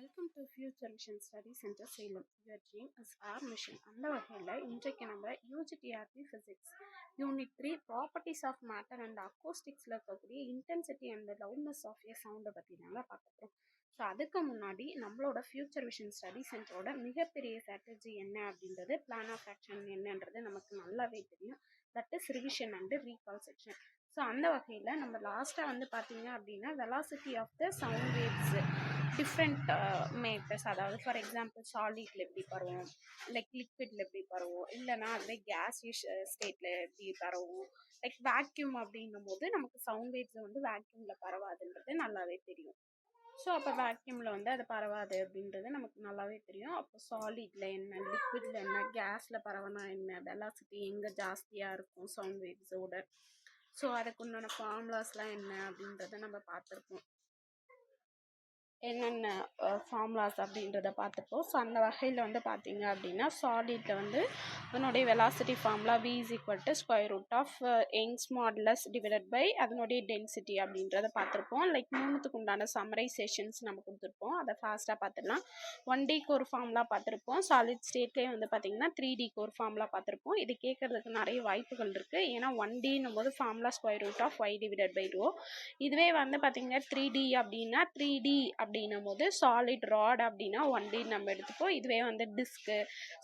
Welcome to Future Vision Study Centre Salem. Your dream is our mission. அந்த வகையில் இன்றைக்கு நம்ம UGTRB physics unit 3 properties of matter and அக்கோஸ்டிக்ஸில் இருக்கக்கூடிய intensity and loudness of a சவுண்டை பற்றி தாங்க பார்க்குறோம். ஸோ அதுக்கு முன்னாடி நம்மளோட ஃபியூச்சர் விஷன் ஸ்டடி சென்டரோட மிகப்பெரிய ஸ்ட்ராட்டஜி என்ன அப்படின்றது, பிளான் ஆஃப் ஆக்ஷன் என்னன்றது நமக்கு நல்லாவே தெரியும். That is revision and recall section. So அந்த வகையில் நம்ம லாஸ்ட்டாக வந்து பார்த்தீங்க அப்படின்னா velocity of the sound waves different matters, அதாவது ஃபார் எக்ஸாம்பிள் சாலிட்ல எப்படி பரவும், லைக் லிக்விட்ல எப்படி பரவும், இல்லைனா அதுவே கேஸியஸ் ஸ்டேட்ல எப்படி பரவும், லைக் வேக்யூம் அப்படின்னும் போது நமக்கு சவுண்ட் வேவ்ஸ் வந்து வேக்யூம்ல பரவாதுன்றது நல்லாவே தெரியும். ஸோ அப்போ வேக்யூமில் வந்து அது பரவாது அப்படின்றது நமக்கு நல்லாவே தெரியும். அப்போ சாலிட்ல என்ன, லிக்விட்ல என்ன, கேஸில் பரவனா என்ன, வெலாசிட்டி எங்கே ஜாஸ்தியாக இருக்கும் சவுண்ட் வேவ்ஸோட, ஸோ அதுக்கு உண்டான ஃபார்முலாஸ்லாம் என்ன அப்படின்றத நம்ம பார்த்துருப்போம். என்னென்ன ஃபார்முலாஸ் அப்படின்றத பார்த்துப்போம். ஸோ அந்த வகையில் வந்து பார்த்தீங்க அப்படின்னா சாலிடில் வந்து அதனுடைய velocity formula v is equal to square root of Young's modulus divided by அதனுடைய டென்சிட்டி அப்படின்றத பார்த்துருப்போம். லைக் மூணுத்துக்கு உண்டான சம்மரைசேஷன்ஸ் நம்ம கொடுத்துருப்போம். அதை ஃபாஸ்ட்டாக பார்த்துடலாம். 1Dக்கு ஒரு ஃபார்முலா பார்த்துருப்போம். சாலிட் ஸ்டேட்லேயே வந்து பார்த்தீங்கன்னா 3Dக்கு ஒரு ஃபார்முலா பார்த்துருப்போம். இது கேட்கறதுக்கு நிறைய வாய்ப்புகள் இருக்குது. ஏன்னா 1Dன்னும் போது formula square root of y divided by rho. இதுவே வந்து பார்த்தீங்கன்னா 3D அப்படின்னா 3D அப்படின்னும் போது சாலிட் ராட் அப்படின்னா 1D நம்ம எடுத்துப்போம். இதுவே வந்து டிஸ்க்கு,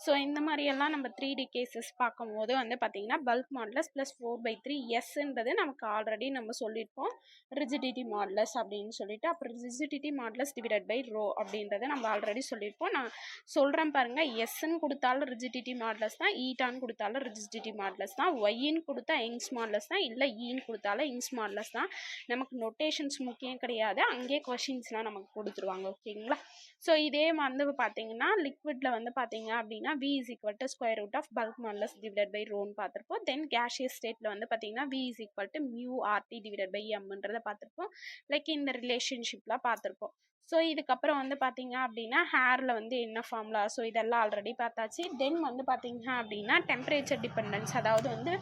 ஸோ இந்த மாதிரியெல்லாம் நம்ம 3D கேசஸ் பார்க்கும்போது வந்து பார்த்தீங்கன்னா பல்க் மாடுலஸ் ப்ளஸ் 4/3 எஸ்ன்றது நமக்கு ஆல்ரெடி நம்ம சொல்லியிருப்போம் ரிஜிடிட்டி மாடுலஸ் அப்படின்னு சொல்லிட்டு. அப்புறம் rigidity modulus divided by rho அப்படின்றத நம்ம ஆல்ரெடி சொல்லியிருப்போம். நான் சொல்கிறேன் பாருங்கள், எஸ்ன்னு கொடுத்தாலும் ரிஜிடிட்டி மாடுலஸ் தான், ஈட்டான்னு கொடுத்தாலும் ரிஜிடிட்டி மாடுலஸ் தான், ஒய்ன்னு கொடுத்தா யங்ஸ் மாடுலஸ் தான், இல்லை ஈன்னு கொடுத்தாலும் யங்ஸ் மாடுலஸ் தான். நமக்கு நோட்டேஷன்ஸ் முக்கியம் கிடையாது, அங்கேயே கொஷின்ஸ்லாம் நமக்கு கொடுத்துருவாங்க. ஓகேங்களா? ஸோ இதே வந்து பார்த்தீங்கன்னா லிக்விட்ல வந்து பார்த்தீங்க அப்படின்னா v is equal to square root of bulk modulus divided by ரோன்னு பார்த்துருப்போம். தென் கேஷியஸ் ஸ்டேட்டில் வந்து பார்த்தீங்கன்னா v is equal to mu RT divided by எம்ன்றதை பார்த்துருப்போம். லைக் இந்த ரிலேஷன்ஷிப்லாம் பார்த்துருப்போம். ஸோ இதுக்கப்புறம் வந்து பார்த்தீங்க அப்படின்னா ஹேரில் வந்து என்ன ஃபார்முலா, ஸோ இதெல்லாம் ஆல்ரெடி பார்த்தாச்சு. தென் வந்து பார்த்தீங்க அப்படின்னா டெம்பரேச்சர் டிபெண்டன்ஸ், அதாவது வந்து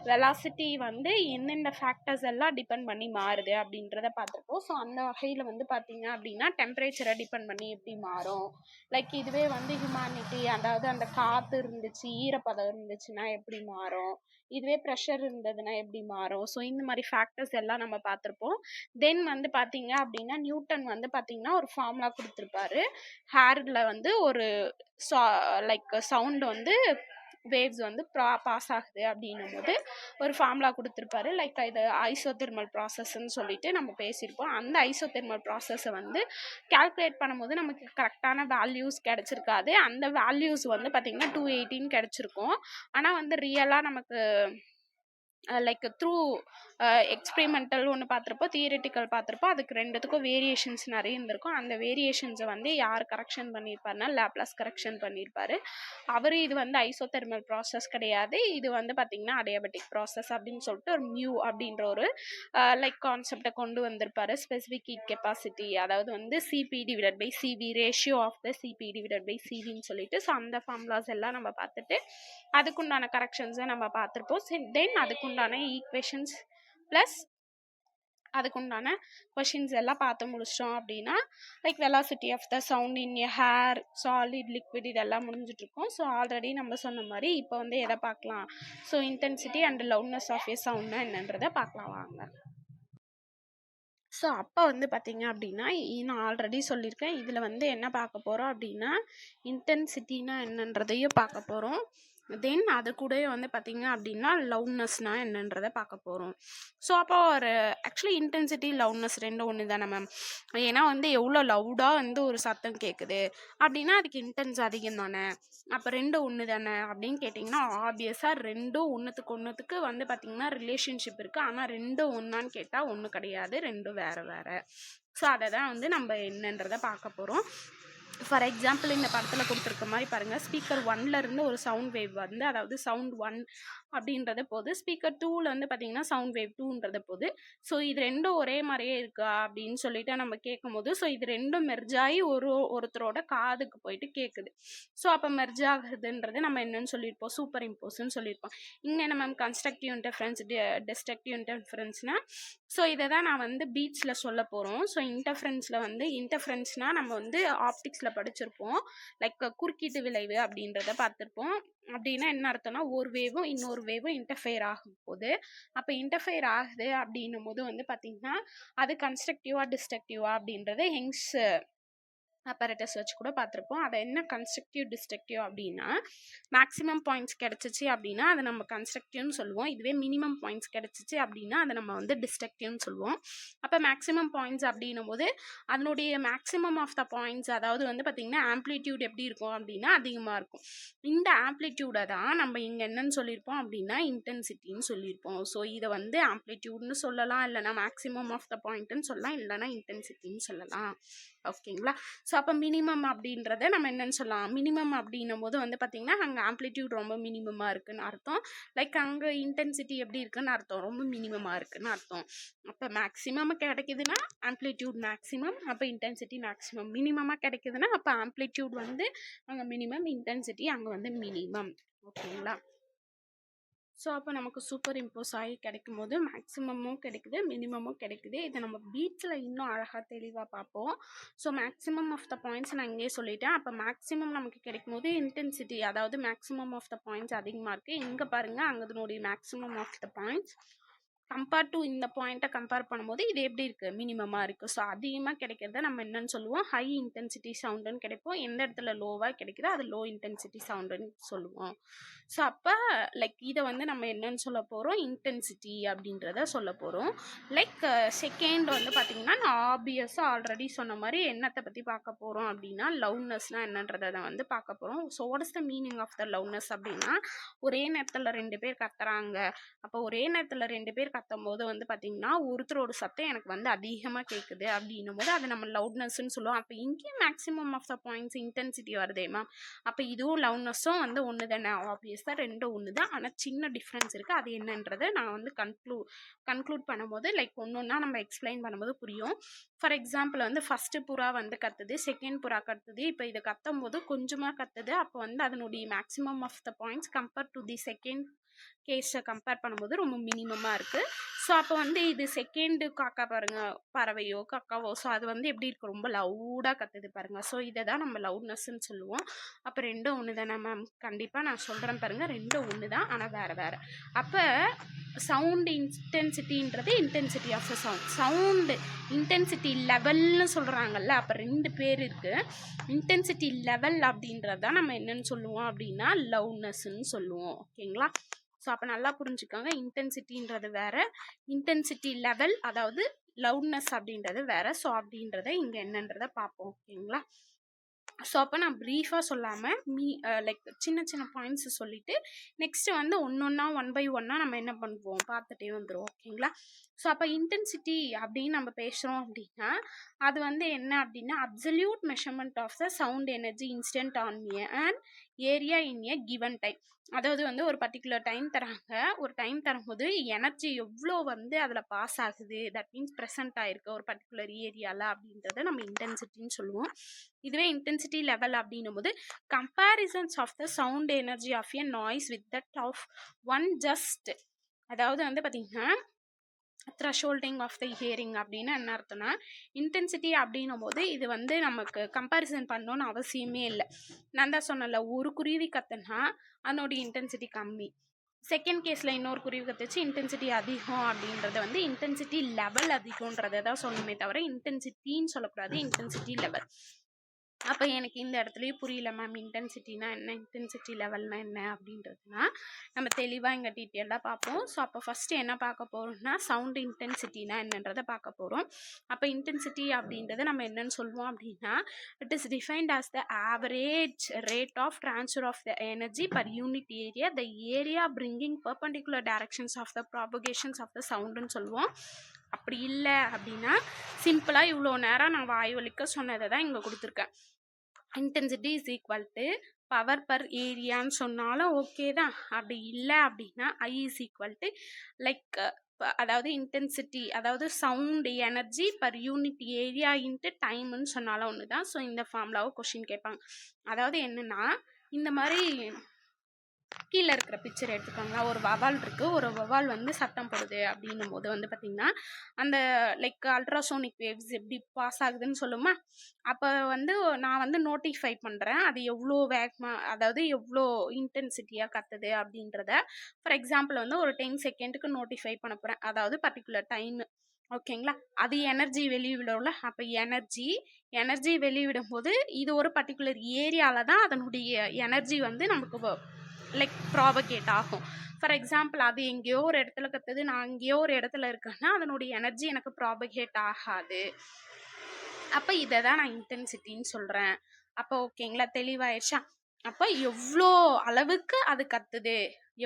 வெலாசிட்டி வந்து எந்தெந்த ஃபேக்டர்ஸ் எல்லாம் டிபெண்ட் பண்ணி மாறுது அப்படின்றத பார்த்துருப்போம். ஸோ அந்த வகையில் வந்து பார்த்தீங்க அப்படின்னா டெம்பரேச்சரை டிபெண்ட் பண்ணி எப்படி மாறும், லைக் இதுவே வந்து ஹியூமானிட்டி, அதாவது அந்த காற்று இருந்துச்சு, ஈரப்பதம் இருந்துச்சுன்னா எப்படி மாறும், இதுவே ப்ரெஷர் இருந்ததுன்னா எப்படி மாறும், ஸோ இந்த மாதிரி ஃபேக்டர்ஸ் எல்லாம் நம்ம பார்த்துருப்போம். தென் வந்து பார்த்தீங்க அப்படின்னா நியூட்டன் வந்து பார்த்தீங்கன்னா ஒரு ஃபார்முலா கொடுத்துருப்பாரு. ஹேரில் வந்து ஒரு லைக் சவுண்டு வந்து வேவ்ஸ் வந்து பாஸ் ஆகுது அப்படின்னும் போது ஒரு ஃபார்முலா கொடுத்துருப்பாரு. லைக் இது ஐசோதெர்மல் ப்ராசஸ்ன்னு சொல்லிட்டு நம்ம பேசியிருப்போம். அந்த ஐசோதெர்மல் ப்ராசஸை வந்து கால்குலேட் பண்ணும்போது நமக்கு கரெக்டான வேல்யூஸ் கிடச்சிருக்காது. அந்த வேல்யூஸ் வந்து பார்த்திங்கன்னா 218 கிடச்சிருக்கும். ஆனால் வந்து ரியலாக நமக்கு லைக் த்ரூ எக்ஸ்பெரிமெண்டல் ஒன்று பார்த்துருப்போம், தியரிட்டிக்கல் பார்த்துருப்போம். அதுக்கு ரெண்டுத்துக்கும் வேரியேஷன்ஸ் நிறைய இருந்திருக்கும். அந்த வேரியேஷன்ஸை வந்து யார் கரெக்ஷன் பண்ணியிருப்பாருன்னா லேப்லாஸ் கரெக்ஷன் பண்ணியிருப்பாரு. அவர் இது வந்து ஐசோதெர்மல் ப்ராசஸ் கிடையாது, இது வந்து பார்த்திங்கன்னா அடியாபெட்டிக் ப்ராசஸ் அப்படின்னு சொல்லிட்டு ஒரு மியூ அப்படின்ற ஒரு லைக் கான்செப்டை கொண்டு வந்திருப்பாரு. ஸ்பெசிஃபிக் ஹீட் கெப்பாசிட்டி, அதாவது வந்து CP divided by CV, ratio of the CP divided by சிவின்னு சொல்லிட்டு. ஸோ அந்த ஃபார்முலாஸ் எல்லாம் நம்ம பார்த்துட்டு அதுக்குண்டான கரெக்ஷன்ஸை நம்ம பார்த்துருப்போம். தென் அதுக்குண்டான ஈக்குவேஷன்ஸ் ப்ளஸ் அதுக்குண்டான கொஷின்ஸ் எல்லாம் பார்த்து முடிச்சிட்டோம் அப்படின்னா like velocity of the sound in a air, solid, liquid இதெல்லாம் முடிஞ்சிட்ருக்கோம். ஸோ ஆல்ரெடி நம்ம சொன்ன மாதிரி இப்போ வந்து எதை பார்க்கலாம், so intensity and loudness of a சவுண்ட்னா என்னன்றதை பார்க்கலாம் வாங்க. ஸோ அப்போ வந்து பார்த்தீங்க அப்படின்னா நான் ஆல்ரெடி சொல்லியிருக்கேன், இதில் வந்து என்ன பார்க்க போகிறோம் அப்படின்னா இன்டென்சிட்டினா என்னன்றதையும் பார்க்க போகிறோம். தென் அது கூட வந்து பார்த்திங்க அப்படின்னா லவுட்னஸ்னால் என்னன்றதை பார்க்க போகிறோம். ஸோ அப்போ ஒரு ஆக்சுவலி இன்டென்சிட்டி லவுட்னஸ் ரெண்டும் ஒன்று தானே மேம். ஏன்னா வந்து எவ்வளோ லவுடாக வந்து ஒரு சத்தம் கேட்குது அப்படின்னா அதுக்கு இன்டென்ஸ் அதிகம் தானே, அப்போ ரெண்டும் ஒன்று தானே அப்படின்னு கேட்டிங்கன்னா ஆப்வியஸாக ரெண்டும் ஒன்றுத்துக்கு வந்து பார்த்திங்கன்னா ரிலேஷன்ஷிப் இருக்குது. ஆனால் ரெண்டும் ஒன்றான்னு கேட்டால் ஒன்று கிடையாது, ரெண்டும் வேறு வேறு. ஸோ அதை தான் வந்து நம்ம என்னன்றதை பார்க்க போகிறோம். ஃபார் எக்ஸாம்பிள் இந்த படத்தில் கொடுத்துருக்க மாதிரி பாருங்கள், ஸ்பீக்கர் 1ல இருந்து ஒரு சவுண்ட் வேவ் வந்து, அதாவது சவுண்ட் 1 அப்படின்றத போது, ஸ்பீக்கர் 2ல வந்து பார்த்தீங்கன்னா சவுண்ட் வேவ் 2ன்றத போது. ஸோ இது ரெண்டும் ஒரே மாதிரியே இருக்கா அப்படின்னு சொல்லிட்டு நம்ம கேட்கும்போது, ஸோ இது ரெண்டும் மெர்ஜ் ஆகி ஒருத்தரோட காதுக்கு போயிட்டு கேட்குது. ஸோ அப்போ மெர்ஜ் ஆகுதுன்றது நம்ம என்னன்னு சொல்லியிருப்போம், சூப்பர் இம்போஸ்ன்னு சொல்லியிருப்போம். இங்கே என்ன மேம் கன்ஸ்ட்ரக்டிவ் இன்டர்ஃபரன்ஸ், டிஸ்ட்ரக்டிவ் இன்டர்ஃபரன்ஸ்னா, ஸோ இதை தான் நான் வந்து பீட்ஸில் சொல்ல போகிறோம். ஸோ இன்டர்ஃபரன்ஸ்னால் நம்ம வந்து ஆப்டிக்ஸில் படிச்சிருப்போம், லைக் குறுக்கீட்டு விளைவு அப்படின்றத பார்த்துருப்போம். அப்படின்னா என்ன அர்த்தம்னா, ஒரு வேவும் இன்னொரு வேவும் இன்டர்ஃபேர் ஆகும் போது, அப்போ இன்டர்ஃபேர் ஆகுது அப்படின்னும் போது வந்து பார்த்தீங்கன்னா அது கன்ஸ்ட்ரக்டிவா டிஸ்ட்ரக்டிவா அப்படின்றத ஹெங்ஸ் அப்பரேட்டஸ் வச்சு கூட பார்த்துருப்போம். அதை என்ன கன்ஸ்ட்ரக்டிவ் டிஸ்ட்ரக்டிவ் அப்படின்னா, மேக்ஸிமம் பாயிண்ட்ஸ் கிடச்சிச்சு அப்படின்னா அதை நம்ம கன்ஸ்ட்ரக்டிவ்னு சொல்லுவோம். இதுவே மினிமம் பாயிண்ட்ஸ் கிடச்சிச்சு அப்படின்னா அதை நம்ம வந்து டிஸ்ட்ரக்டிவ்னு சொல்லுவோம். அப்போ மேக்ஸிமம் பாயிண்ட்ஸ் அப்படின்னும் போது அதனுடைய மேக்ஸிமம் ஆஃப் த பாயிண்ட்ஸ், அதாவது வந்து பார்த்திங்கன்னா ஆம்ப்ளிடியூட் எப்படி இருக்கும் அப்படின்னா அதிகமாக இருக்கும். இந்த ஆம்ப்ளிடியூடை தான் நம்ம இங்கே என்னன்னு சொல்லியிருப்போம் அப்படின்னா இன்டென்சிட்டின்னு சொல்லியிருப்போம். ஸோ இதை வந்து ஆம்ப்ளிடியூட்னு சொல்லலாம், இல்லைனா மேக்ஸிமம் ஆஃப் த பாயிண்ட்டுன்னு சொல்லலாம், இல்லைனா இன்டென்சிட்டின்னு சொல்லலாம். ஓகேங்களா? ஸோ அப்போ மினிமம் அப்படின்றத நம்ம என்னென்னு சொல்லலாம், மினிமம் அப்படின்னும் போது வந்து பார்த்திங்கன்னா அங்கே ஆம்ப்ளிடியூட் ரொம்ப மினிமமாக இருக்குதுன்னு அர்த்தம். லைக் அங்கே இன்டென்சிட்டி எப்படி இருக்குன்னு அர்த்தம், ரொம்ப மினிமமாக இருக்குதுன்னு அர்த்தம். அப்போ மேக்ஸிமம் கிடைக்குதுன்னா ஆம்ப்ளிடியூட் மேக்ஸிமம், அப்போ இன்டென்சிட்டி மேக்ஸிமம். மினிமமாக கிடைக்குதுன்னா அப்போ ஆம்ப்ளிடியூட் வந்து அங்கே மினிமம், இன்டென்சிட்டி அங்கே வந்து மினிமம். ஓகேங்களா? ஸோ அப்போ நமக்கு சூப்பர் இம்போஸ் ஆகி கிடைக்கும் போது மேக்ஸிமமும் கிடைக்குது, மினிமமும் கிடைக்குது. இதை நம்ம பீட்ஸில் இன்னும் அழகாக தெளிவாக பார்ப்போம். So maximum of the points நான் இங்கேயே சொல்லிட்டேன். அப்போ மேக்ஸிமம் நமக்கு கிடைக்கும் போது இன்டென்சிட்டி, அதாவது மேக்ஸிமம் ஆஃப் த பாயிண்ட்ஸ் அதிகமாக இருக்குது. இங்கே பாருங்கள், அங்கே அதனுடைய maximum of the points compare to இந்த பாயிண்ட்டை கம்பேர் பண்ணும்போது இது எப்படி இருக்குது, மினிமமாக இருக்குது. ஸோ அதிகமாக கிடைக்கிறத நம்ம என்னன்னு சொல்லுவோம், ஹை இன்டென்சிட்டி சவுண்டுன்னு கிடைப்போம். எந்த இடத்துல லோவாக கிடைக்குதோ அது லோ இன்டென்சிட்டி சவுண்டுன்னு சொல்லுவோம். ஸோ அப்போ லைக் இதை வந்து நம்ம என்னன்னு சொல்ல போகிறோம், இன்டென்சிட்டி அப்படின்றத சொல்ல போகிறோம். லைக் செகண்ட் வந்து பார்த்திங்கன்னா நான் ஆப்வியஸாக ஆல்ரெடி சொன்ன மாதிரி என்னத்தை பற்றி பார்க்க போகிறோம் அப்படின்னா லவ்னஸ்னால் என்னன்றதை வந்து பார்க்க போகிறோம். So what is the meaning of the loudness அப்படின்னா, ஒரே நேரத்தில் 2 பேர் கத்துறாங்க. அப்போ ஒரே நேரத்தில் 2 பேர் கத்தும் போது வந்து பார்த்திங்கன்னா ஒருத்தரோட சத்தம் எனக்கு வந்து அதிகமாக கேட்குது அப்படின்னும் போது அதை நம்ம லவுட்னஸ்ன்னு சொல்லுவோம். அப்போ இங்கேயும் maximum of the points intensity வருதே மேம், அப்போ இதுவும் லவுட்னஸும் வந்து ஒன்று தானே, ஆப்வியஸாக ரெண்டும் ஒன்று தான். ஆனால் சின்ன டிஃப்ரென்ஸ் இருக்குது, அது என்னன்றதை நான் வந்து கன்க்ளூட் பண்ணும்போது லைக் ஒன்றா நம்ம எக்ஸ்பிளைன் பண்ணும்போது புரியும். ஃபார் எக்ஸாம்பிள் வந்து ஃபஸ்ட்டு புறா வந்து கத்துது, செகண்ட் புறா கத்துது. இப்போ இதை கத்தும் போது கொஞ்சமாக கத்துது, அப்போ வந்து அதனுடைய maximum of the points compare to the second கேஸை கம்பேர் பண்ணும்போது ரொம்ப மினிமமாக இருக்குது. ஸோ அப்போ வந்து இது செகண்டு காக்கா பாருங்கள், பறவையோ காக்காவோ, ஸோ அது வந்து எப்படி இருக்குது, ரொம்ப லவுடாக கத்துது பாருங்கள். ஸோ இதை தான் நம்ம லவுட்னஸ்ன்னு சொல்லுவோம். அப்போ ரெண்டும் ஒன்று தானே மேம், கண்டிப்பாக நான் சொல்கிறேன் பாருங்கள், ரெண்டும் ஒன்று தான் ஆனால் வேறு வேறு. அப்போ சவுண்ட் இன்டென்சிட்டின்றது intensity of the sound intensity லெவல்னு சொல்கிறாங்கல்ல, அப்போ 2 பேர் இருக்குது. இன்டென்சிட்டி லெவல் அப்படின்றது தான் நம்ம என்னென்னு சொல்லுவோம் அப்படின்னா லவுட்னஸ்ன்னு சொல்லுவோம். ஓகேங்களா? ஸோ அப்போ நல்லா புரிஞ்சுக்கோங்க, இன்டென்சிட்டின்றது வேறு, இன்டென்சிட்டி லெவல் அதாவது லவுட்னஸ் அப்படின்றது வேறு. ஸோ அப்படின்றத இங்கே என்னன்றதை பார்ப்போம். ஓகேங்களா? ஸோ அப்போ நான் ப்ரீஃபாக சொல்லாமல் லைக் சின்ன சின்ன பாயிண்ட்ஸை சொல்லிவிட்டு நெக்ஸ்ட்டு வந்து ஒன் பை ஒன்னாக நம்ம என்ன பண்ணுவோம் பார்த்துட்டே வந்துடும். ஓகேங்களா? ஸோ அப்போ இன்டென்சிட்டி அப்படின்னு நம்ம பேசுகிறோம் அப்படின்னா அது வந்து என்ன அப்படின்னா absolute measurement of the sound energy instant on and area in a given time. அதாவது வந்து ஒரு பர்டிகுலர் டைம் தராங்க, ஒரு டைம் தரும்போது எனர்ஜி எவ்வளோ வந்து அதில் பாஸ் ஆகுது, தட் மீன்ஸ் ப்ரெசென்ட் ஆகிருக்கு ஒரு பர்டிகுலர் ஏரியாவில் அப்படின்றத நம்ம இன்டென்சிட்டின்னு சொல்லுவோம். இதுவே இன்டென்சிட்டி லெவல் அப்படின்னும் போது comparisons of the sound energy of a noise with that of one just, அதாவது வந்து பார்த்திங்கன்னா த்ரெஷோல்டிங் ஆஃப் த ஹியரிங் அப்படின்னு என்ன அர்த்தம்னா, இன்டென்சிட்டி அப்படின்னும் போது இது வந்து நமக்கு கம்பேரிசன் பண்ணணும்னு அவசியமே இல்லை. நான் தான் சொன்னல, ஒரு குருவி கத்துனா அதனுடைய இன்டென்சிட்டி கம்மி, செகண்ட் கேஸில் இன்னொரு குருவி கத்துச்சு இன்டென்சிட்டி அதிகம் அப்படின்றத வந்து இன்டென்சிட்டி லெவல் அதிகன்றதை தான் சொல்லணுமே தவிர இன்டென்சிட்டின்னு சொல்லக்கூடாது, இன்டென்சிட்டி லெவல். அப்போ எனக்கு இந்த இடத்துலையும் புரியல மேம், இன்டென்சிட்டினா என்ன, இன்டென்சிட்டி லெவல்னா என்ன அப்படின்றதுனா நம்ம தெளிவாக இங்கே டீட்டெயிலாக பார்ப்போம். ஸோ அப்போ ஃபஸ்ட்டு என்ன பார்க்க போகிறோம்னா சவுண்ட் இன்டென்சிட்டினா என்னன்றதை பார்க்க போகிறோம். அப்போ இன்டென்சிட்டி அப்படின்றத நம்ம என்னன்னு சொல்லுவோம் அப்படின்னா it is defined as the average rate of transfer of the energy per unit area, the area bringing perpendicular directions of the propagations of the சவுண்டுன்னு சொல்லுவோம். அப்படி இல்லை அப்படின்னா சிம்பிளாக இவ்வளோ நேரம் நான் வாய் வலிக்க சொன்னதை தான் இங்கே கொடுத்துருக்கேன். Intensity is equal to power per ஏரியான்னு சொன்னாலும் ஓகே தான். அப்படி இல்லை அப்படின்னா I is equal to like அதாவது இன்டென்சிட்டி அதாவது sound energy per unit area into டைம்னு சொன்னாலும் ஒன்று தான். ஸோ இந்த ஃபார்முலாவை கொஷின் கேட்பாங்க. அதாவது என்னன்னா இந்த மாதிரி கீழே இருக்கிற பிக்சர் எடுத்துக்கோங்களா. ஒரு வவால் இருக்குது. ஒரு வவால் வந்து சத்தம் போடுது அப்படின்னும் போது வந்து பார்த்திங்கன்னா அந்த லைக் அல்ட்ராசோனிக் வேவ்ஸ் எப்படி பாஸ் ஆகுதுன்னு சொல்லுமா. அப்போ வந்து நான் வந்து நோட்டிஃபை பண்ணுறேன் அது எவ்வளோ வேகமாக அதாவது எவ்வளோ இன்டென்சிட்டியாக கத்துது அப்படின்றத. ஃபார் எக்ஸாம்பிள் வந்து ஒரு 10 செகண்டுக்கு நோட்டிஃபை பண்ண போகிறேன். அதாவது பர்டிகுலர் டைமு. ஓகேங்களா. அது எனர்ஜி வெளிவிடும்ல. அப்போ எனர்ஜி வெளிவிடும் போது இது ஒரு பர்டிகுலர் ஏரியாவில் தான் அதனுடைய எனர்ஜி வந்து நமக்கு லைக் ப்ராபகேட் ஆகும். ஃபார் எக்ஸாம்பிள் அது எங்கேயோ ஒரு இடத்துல கத்துது, நான் எங்கேயோ ஒரு இடத்துல இருக்கேன்னா அதனுடைய எனர்ஜி எனக்கு ப்ராபகேட் ஆகாது. அப்போ இதை தான் நான் இன்டென்சிட்டின்னு சொல்கிறேன். அப்போ ஓகேங்களா, தெளிவாயிடுச்சா. அப்போ எவ்வளோ அளவுக்கு அது கத்துது,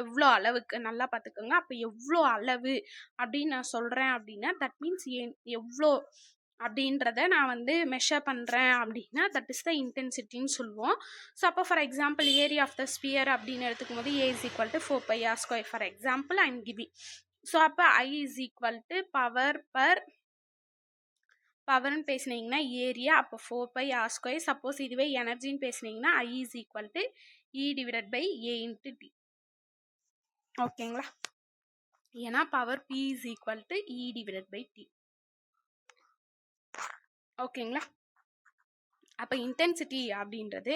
எவ்வளோ அளவுக்கு நல்லா பார்த்துக்கோங்க. அப்போ எவ்வளோ அளவு அப்படின்னு நான் சொல்கிறேன் அப்படின்னா தட் மீன்ஸ் எவ்வளோ அப்படின்றத நான் வந்து மெஷர் பண்ணுறேன் அப்படின்னா தட் இஸ் த இன்டென்சிட்டின்னு சொல்லுவோம். ஸோ அப்போ for example area of the sphere அப்படின்னு எடுத்துக்கும் போது A is equal to 4πr². For example I am giving. So அப்போ ஐ இஸ் ஈக்குவல் டு பவர்னு பேசுனீங்கன்னா ஏரியா, அப்போ 4πr². சப்போஸ் இதுவே எனர்ஜின்னு பேசுனீங்கன்னா I is equal to E divided by A into T. ஓகேங்களா. ஏன்னா power P is equal to E divided by T. ஓகேங்களா. அப்போ இன்டென்சிட்டி அப்படின்றது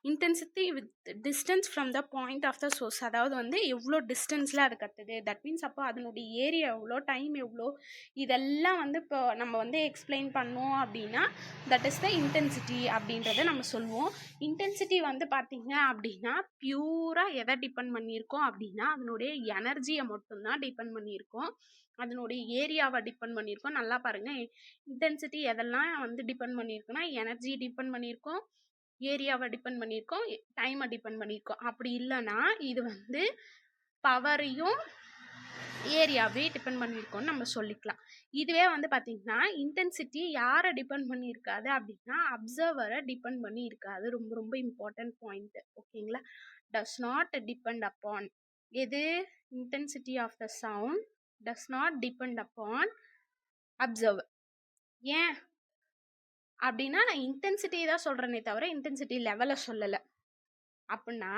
intensity with distance from the point of the source. அதாவது வந்து எவ்வளோ டிஸ்டன்ஸில் அது கத்துது. தட் மீன்ஸ் அப்போ அதனுடைய ஏரியா எவ்வளோ, டைம் எவ்வளோ, இதெல்லாம் வந்து இப்போ நம்ம வந்து எக்ஸ்பிளைன் பண்ணோம் அப்படின்னா தட் இஸ் த இன்டென்சிட்டி அப்படின்றத நம்ம சொல்லுவோம். இன்டென்சிட்டி வந்து பார்த்திங்க அப்படின்னா பியூராக எதை டிபெண்ட் பண்ணியிருக்கோம் அப்படின்னா அதனுடைய எனர்ஜியை மட்டும்தான் டிபெண்ட் பண்ணியிருக்கோம். அதனுடைய ஏரியாவை டிபெண்ட் பண்ணியிருக்கோம். நல்லா பாருங்கள், இன்டென்சிட்டி எதெல்லாம் வந்து டிபெண்ட் பண்ணியிருக்குன்னா எனர்ஜி டிபெண்ட் பண்ணியிருக்கோம், ஏரியாவை டிபெண்ட் பண்ணியிருக்கோம், டைமை டிபெண்ட் பண்ணியிருக்கோம். அப்படி இல்லைன்னா இது வந்து பவரையும் ஏரியாவே டிபெண்ட் பண்ணியிருக்கோம்னு நம்ம சொல்லிக்கலாம். இதுவே வந்து பார்த்திங்கன்னா இன்டென்சிட்டி யாரை டிபெண்ட் பண்ணியிருக்காது அப்படின்னா அப்சர்வரை டிபெண்ட் பண்ணி இருக்காது. ரொம்ப ரொம்ப இம்பார்ட்டன்ட் பாயிண்ட். ஓகேங்களா. டஸ் நாட் டிபெண்ட் அப்பான் எது, intensity of the sound does not depend upon observer. ஏன் அப்படின்னா நான் இன்டென்சிட்டி தான் சொல்கிறேனே தவிர இன்டென்சிட்டி லெவலை சொல்லலை. அப்படின்னா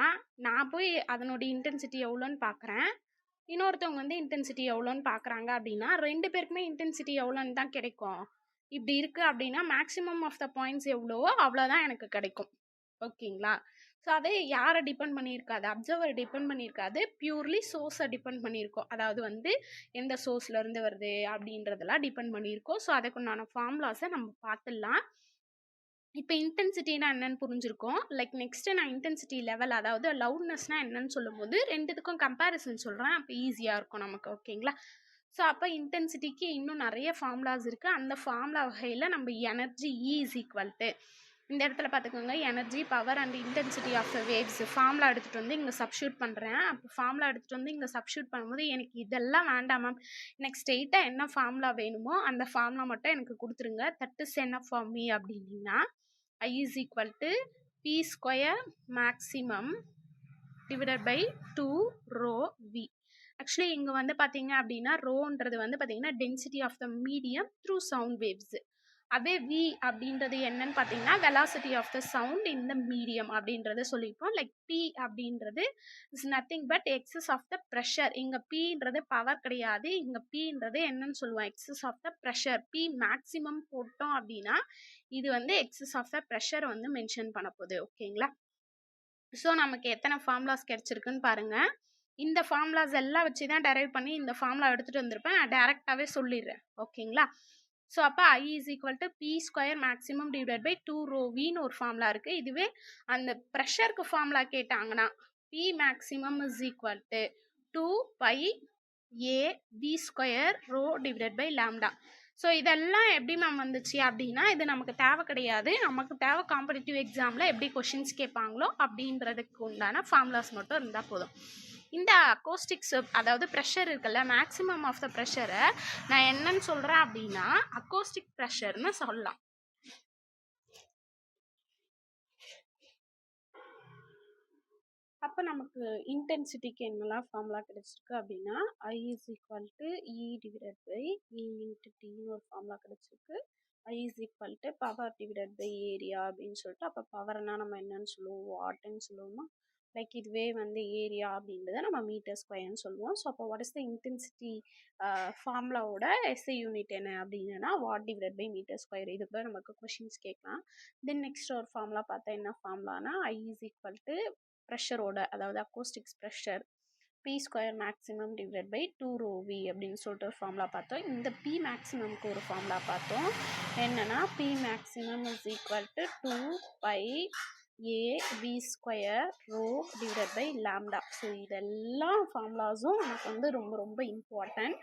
நான் போய் அதனுடைய இன்டென்சிட்டி எவ்வளோன்னு பார்க்குறேன், இன்னொருத்தவங்க வந்து இன்டென்சிட்டி எவ்வளோன்னு பார்க்குறாங்க அப்படின்னா 2 பேருக்குமே இன்டென்சிட்டி எவ்வளோன்னு தான் கிடைக்கும். இப்படி இருக்குது அப்படின்னா மேக்ஸிமம் ஆஃப் த பாயிண்ட்ஸ் எவ்வளவோ அவ்வளோதான் எனக்கு கிடைக்கும். ஓகேங்களா. ஸோ அது யாரை டிபெண்ட் பண்ணியிருக்காது, அப்சர்வர் டிபெண்ட் பண்ணியிருக்காது, பியூர்லி சோர்ஸை டிபெண்ட் பண்ணியிருக்கோம். அதாவது வந்து எந்த சோர்ஸ்லேருந்து வருது அப்படின்றதெல்லாம் டிபெண்ட் பண்ணியிருக்கோம். ஸோ அதுக்குண்டான ஃபார்முலாஸை நம்ம பார்த்துடலாம். இப்போ இன்டென்சிட்டினா என்னன்னு புரிஞ்சிருக்கோம். லைக் நெக்ஸ்ட்டு நான் இன்டென்சிட்டி லெவல் அதாவது லவுட்னஸ்னால் என்னன்னு சொல்லும்போது ரெண்டுத்துக்கும் கம்பேரிசன் சொல்கிறேன். அப்போ ஈஸியாக இருக்கும் நமக்கு. ஓகேங்களா. ஸோ அப்போ இன்டென்சிட்டிக்கு இன்னும் நிறைய ஃபார்முலாஸ் இருக்குது. அந்த ஃபார்முலா வகையில் நம்ம energy E is equal to இந்த இடத்துல பார்த்துக்கோங்க energy power and intensity of the waves formula எடுத்துகிட்டு வந்து இங்கே சப்ஸ்டியூட் பண்ணுறேன். அப்போ ஃபார்முலா எடுத்துகிட்டு வந்து இங்கே சப்ஸ்டியூட் பண்ணும்போது எனக்கு இதெல்லாம் வேண்டாம் மேம், எனக்கு ஸ்ட்ரெயிட்டாக என்ன ஃபார்முலா வேணுமோ அந்த ஃபார்முலா மட்டும் எனக்கு கொடுத்துருங்க. தட் இஸ் என்ன ஃபார் மீ அப்படின்னா I is equal to P square maximum divided by 2 rho V. Actually இங்கே வந்து பார்த்தீங்க அப்படின்னா ரோன்றது வந்து பார்த்தீங்கன்னா density of the medium through sound waves. அதே வி அப்படின்றது என்னன்னு பார்த்தீங்கன்னா velocity of the sound in the medium அப்படின்றத சொல்லியிருப்போம். லைக் பி அப்படின்றது is nothing but excess of the pressure. இங்கே பின்றது பவர் கிடையாது, இங்கே பின்றது என்னன்னு சொல்லுவோம் excess of the pressure. P maximum போட்டோம் அப்படின்னா இது வந்து எக்ஸஸ் ஆஃப் த ப்ரெஷர் வந்து மென்ஷன் பண்ண போகுது. ஓகேங்களா. ஸோ நமக்கு எத்தனை ஃபார்முலாஸ் கிடைச்சிருக்குன்னு பாருங்கள். இந்த ஃபார்முலாஸ் எல்லாம் வச்சு தான் டெரைவ் பண்ணி இந்த ஃபார்முலா எடுத்துகிட்டு வந்திருப்பேன். நான் டேரெக்டாகவே சொல்லிடுறேன். ஓகேங்களா. ஸோ அப்போ I is equal to P square maximum divide by 2 rho வின்னு ஒரு ஃபார்முலா இருக்குது. இதுவே அந்த ப்ரெஷருக்கு ஃபார்முலா கேட்டாங்கன்னா P maximum is equal to 2π a v square rho divide by lambda. So இதெல்லாம் எப்படி மேம் வந்துச்சு அப்படின்னா இது நமக்கு தேவை கிடையாது. நமக்கு தேவை காம்படிட்டிவ் எக்ஸாமில் எப்படி கொஷின்ஸ் கேட்பாங்களோ அப்படின்றதுக்கு உண்டான ஃபார்முலாஸ் மட்டும் இருந்தால் போதும். இந்த அக்கோஸ்டிக்ஸ் அதாவது ப்ரெஷர் இருக்குல்ல, மேக்ஸிமம் ஆஃப் த ப்ரெஷரை நான் என்னன்னு சொல்கிறேன் அப்படின்னா அக்கோஸ்டிக் ப்ரெஷர்னு சொல்லலாம். அப்போ நமக்கு இன்டென்சிட்டிக்கு என்னெல்லாம் ஃபார்முலா கிடைச்சிருக்கு அப்படின்னா I is equal to E divided by E into Tன்னு ஒரு ஃபார்முலா கிடைச்சிருக்கு. I is equal to power divided by area அப்படின்னு சொல்லிட்டு, அப்போ பவர்னா நம்ம என்னன்னு சொல்லுவோம், வாட்னு சொல்லுவோமா. லைக் இதுவே வந்து ஏரியா அப்படின்றத நம்ம மீட்டர் ஸ்கொயர்னு சொல்லுவோம். ஸோ அப்போ வாட் இஸ் த இன்டென்சிட்டி ஃபார்முலாவோட எஸ்ஐ யூனிட் என்ன அப்படின்னா watt divided by metre square. இது கூட நமக்கு கொஷின்ஸ் கேட்கலாம். தென் நெக்ஸ்ட் ஒரு ஃபார்முலா பார்த்தா என்ன ஃபார்முலானா I is equal to ப்ரெஷரோட, அதாவது acoustics pressure P square maximum divide by 2 rho V அப்படின்னு சொல்லிட்டு ஒரு ஃபார்முலா பார்த்தோம். இந்த P மேக்ஸிமம்க்கு ஒரு ஃபார்முலா பார்த்தோம். என்னன்னா P maximum is equal to 2 by A V square rho divide by lambda. So இதெல்லாம் ஃபார்முலாஸும் நமக்கு வந்து ரொம்ப ரொம்ப இம்பார்ட்டன்ட்.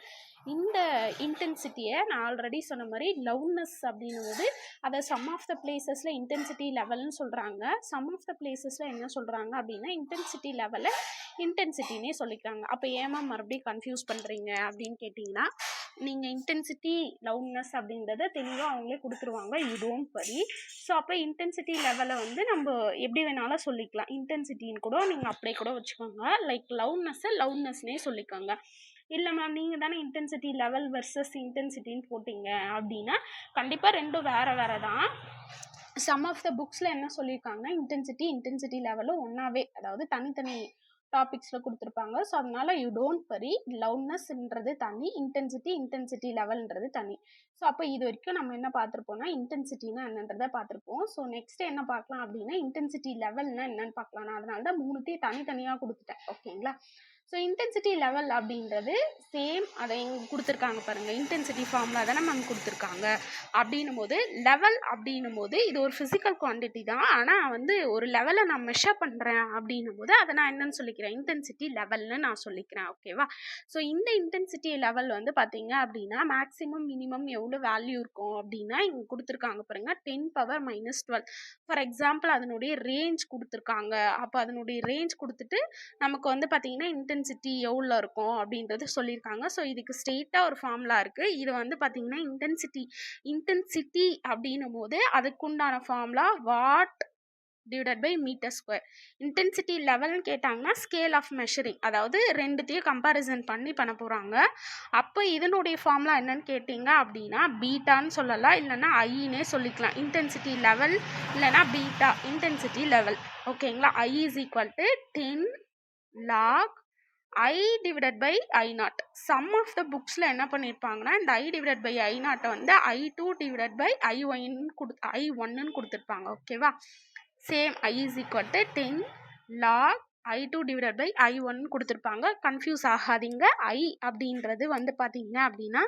இந்த இன்டென்சிட்டியை நான் ஆல்ரெடி சொன்ன மாதிரி லவ்னஸ் அப்படின்னும் போது அதை சம் ஆஃப் த பிளேசஸில் இன்டென்சிட்டி லெவல்னு சொல்கிறாங்க. சம் ஆஃப் த பிளேசஸில் என்ன சொல்கிறாங்க அப்படின்னா இன்டென்சிட்டி லெவலை இன்டென்சிட்டினே சொல்லிக்கிறாங்க. அப்போ ஏமா மறுபடியும் கன்ஃபியூஸ் பண்ணுறீங்க அப்படின்னு கேட்டிங்கன்னா, நீங்கள் இன்டென்சிட்டி லவுட்னஸ் அப்படின்றத தெளிவாக அவங்களே கொடுத்துருவாங்க, யூ டோன்ட் வரி. ஸோ அப்போ இன்டென்சிட்டி லெவலை வந்து நம்ம எப்படி வேணாலும் சொல்லிக்கலாம். இன்டென்சிட்டின்னு கூட நீங்கள் அப்படியே கூட வச்சுக்கோங்க. லைக் லவுட்னஸ்னே சொல்லிக்கோங்க. இல்லை மேம் நீங்கள் தானே இன்டென்சிட்டி லெவல் வெர்சஸ் இன்டென்சிட்டின்னு போட்டிங்க அப்படின்னா கண்டிப்பாக ரெண்டும் வேறு தான். சம் ஆஃப் த புக்ஸில் என்ன சொல்லியிருக்காங்கன்னா இன்டென்சிட்டி லெவலும் ஒன்றாவே, அதாவது தனித்தனி டாபிக்ஸில் கொடுத்துருப்பாங்க. ஸோ அதனால யூ டோன்ட் வரி, லவுட்னஸ்ன்றது தனி, இன்டென்சிட்டி லெவல்ன்றது தனி. ஸோ அப்போ இது வரைக்கும் நம்ம என்ன பார்த்துருப்போம்னா இன்டென்சிட்டினா என்னன்றதை பார்த்துருப்போம். ஸோ நெக்ஸ்ட் என்ன பார்க்கலாம் அப்படின்னா இன்டென்சிட்டி லெவல்னா என்னன்னு பார்க்கலாம். நான் அதனால தான் மூணுத்தையும் தனித்தனியாக கொடுத்துட்டேன். ஓகேங்களா. ஸோ இன்டென்சிட்டி லெவல் அப்படின்றது சேம், அதை எங்கே கொடுத்துருக்காங்க பாருங்கள், இன்டென்சிட்டி ஃபார்முலா தானே மேம் கொடுத்துருக்காங்க. அப்படின்னும் போது லெவல் அப்படின்னும் போது இது ஒரு ஃபிசிக்கல் குவான்டிட்டி தான். ஆனால் வந்து ஒரு லெவலை நான் மெஷர் பண்ணுறேன் அப்படின்னும் போது அதை நான் என்னன்னு சொல்லிக்கிறேன், இன்டென்சிட்டி லெவல்னு நான் சொல்லிக்கிறேன். ஓகேவா. ஸோ இந்த இன்டென்சிட்டி லெவல் வந்து பார்த்தீங்க அப்படின்னா மேக்ஸிமம் மினிமம் எவ்வளோ வேல்யூ இருக்கும் அப்படின்னா இங்கே கொடுத்துருக்காங்க பாருங்கள், 10⁻⁻12. ஃபார் எக்ஸாம்பிள் அதனுடைய ரேஞ்ச் கொடுத்துருக்காங்க. அப்போ அதனுடைய ரேஞ்ச் கொடுத்துட்டு நமக்கு வந்து பார்த்தீங்கன்னா இன்டென்சிட்டி எவ்வளோ இருக்கும் அப்படின்றது சொல்லியிருக்காங்க. ஸோ இதுக்கு ஸ்ட்ரெயிட்டாக ஒரு ஃபார்முலா இருக்குது. இது வந்து பார்த்தீங்கன்னா இன்டென்சிட்டி அப்படின்னும் போது அதுக்குண்டான formula watt divided by metre square. Intensity லெவல்னு கேட்டாங்கன்னா ஸ்கேல் ஆஃப் மெஷரிங், அதாவது ரெண்டுத்தையும் கம்பேரிசன் பண்ண போகிறாங்க. அப்போ இதனுடைய ஃபார்முலா என்னன்னு கேட்டிங்க அப்படின்னா பீட்டான்னு சொல்லலாம், இல்லைன்னா ஐன்னே சொல்லிக்கலாம். இன்டென்சிட்டி லெவல் இல்லைன்னா பீட்டா இன்டென்சிட்டி லெவல். ஓகேங்களா. I is equal to 10 log I divided by I0. Some of the புக்ஸில் என்ன பண்ணியிருப்பாங்கன்னா இந்த I டிவைடட் பை I0 வந்து I2 டிவைடட் பை I1ன்னு கொடுத்துருப்பாங்க. ஓகேவா. Same I is equal to 10 log I2 divided by I1 கொடுத்துருப்பாங்க. கன்ஃபியூஸ் ஆகாதீங்க. I அப்படின்றது வந்து பார்த்தீங்க அப்படின்னா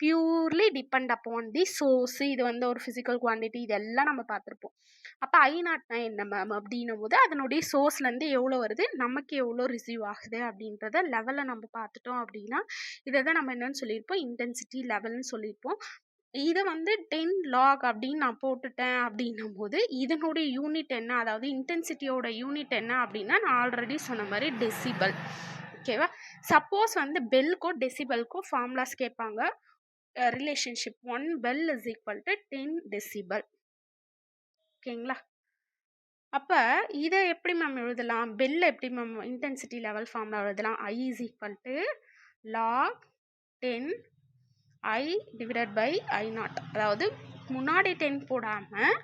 purely depend upon the source. இது வந்து ஒரு ஃபிசிக்கல் குவான்டிட்டி, இதெல்லாம் நம்ம பார்த்துருப்போம். அப்போ I0னா என்ன மேம் அப்படின்னும் போது அதனுடைய சோர்ஸ்லேருந்து எவ்வளோ வருது, நமக்கு எவ்வளோ ரிசீவ் ஆகுது அப்படின்றத லெவலை நம்ம பார்த்துட்டோம் அப்படின்னா இதை தான் நம்ம என்னன்னு சொல்லியிருப்போம், இன்டென்சிட்டி லெவல்னு சொல்லியிருப்போம். இதை வந்து 10 log அப்படின்னு நான் போட்டுட்டேன் அப்படின்னும் போது இதனுடைய யூனிட் என்ன, அதாவது இன்டென்சிட்டியோட யூனிட் என்ன அப்படின்னா நான் ஆல்ரெடி சொன்ன மாதிரி டெசிபல். ஓகேவா. சப்போஸ் வந்து பெல்க்கோ டெசிபல்க்கோ ஃபார்முலாஸ் கேட்பாங்க. Relationship 1 bel is equal to 10 decibel. ஓகேங்களா. அப்போ இதை எப்படி மேம் எழுதலாம், பெல்ல எப்படி மேம் இன்டென்சிட்டி லெவல் ஃபார்முலா எழுதலாம். I is equal to log 10 I divided by I0. அதாவது முன்னாடி 10 போடாமல்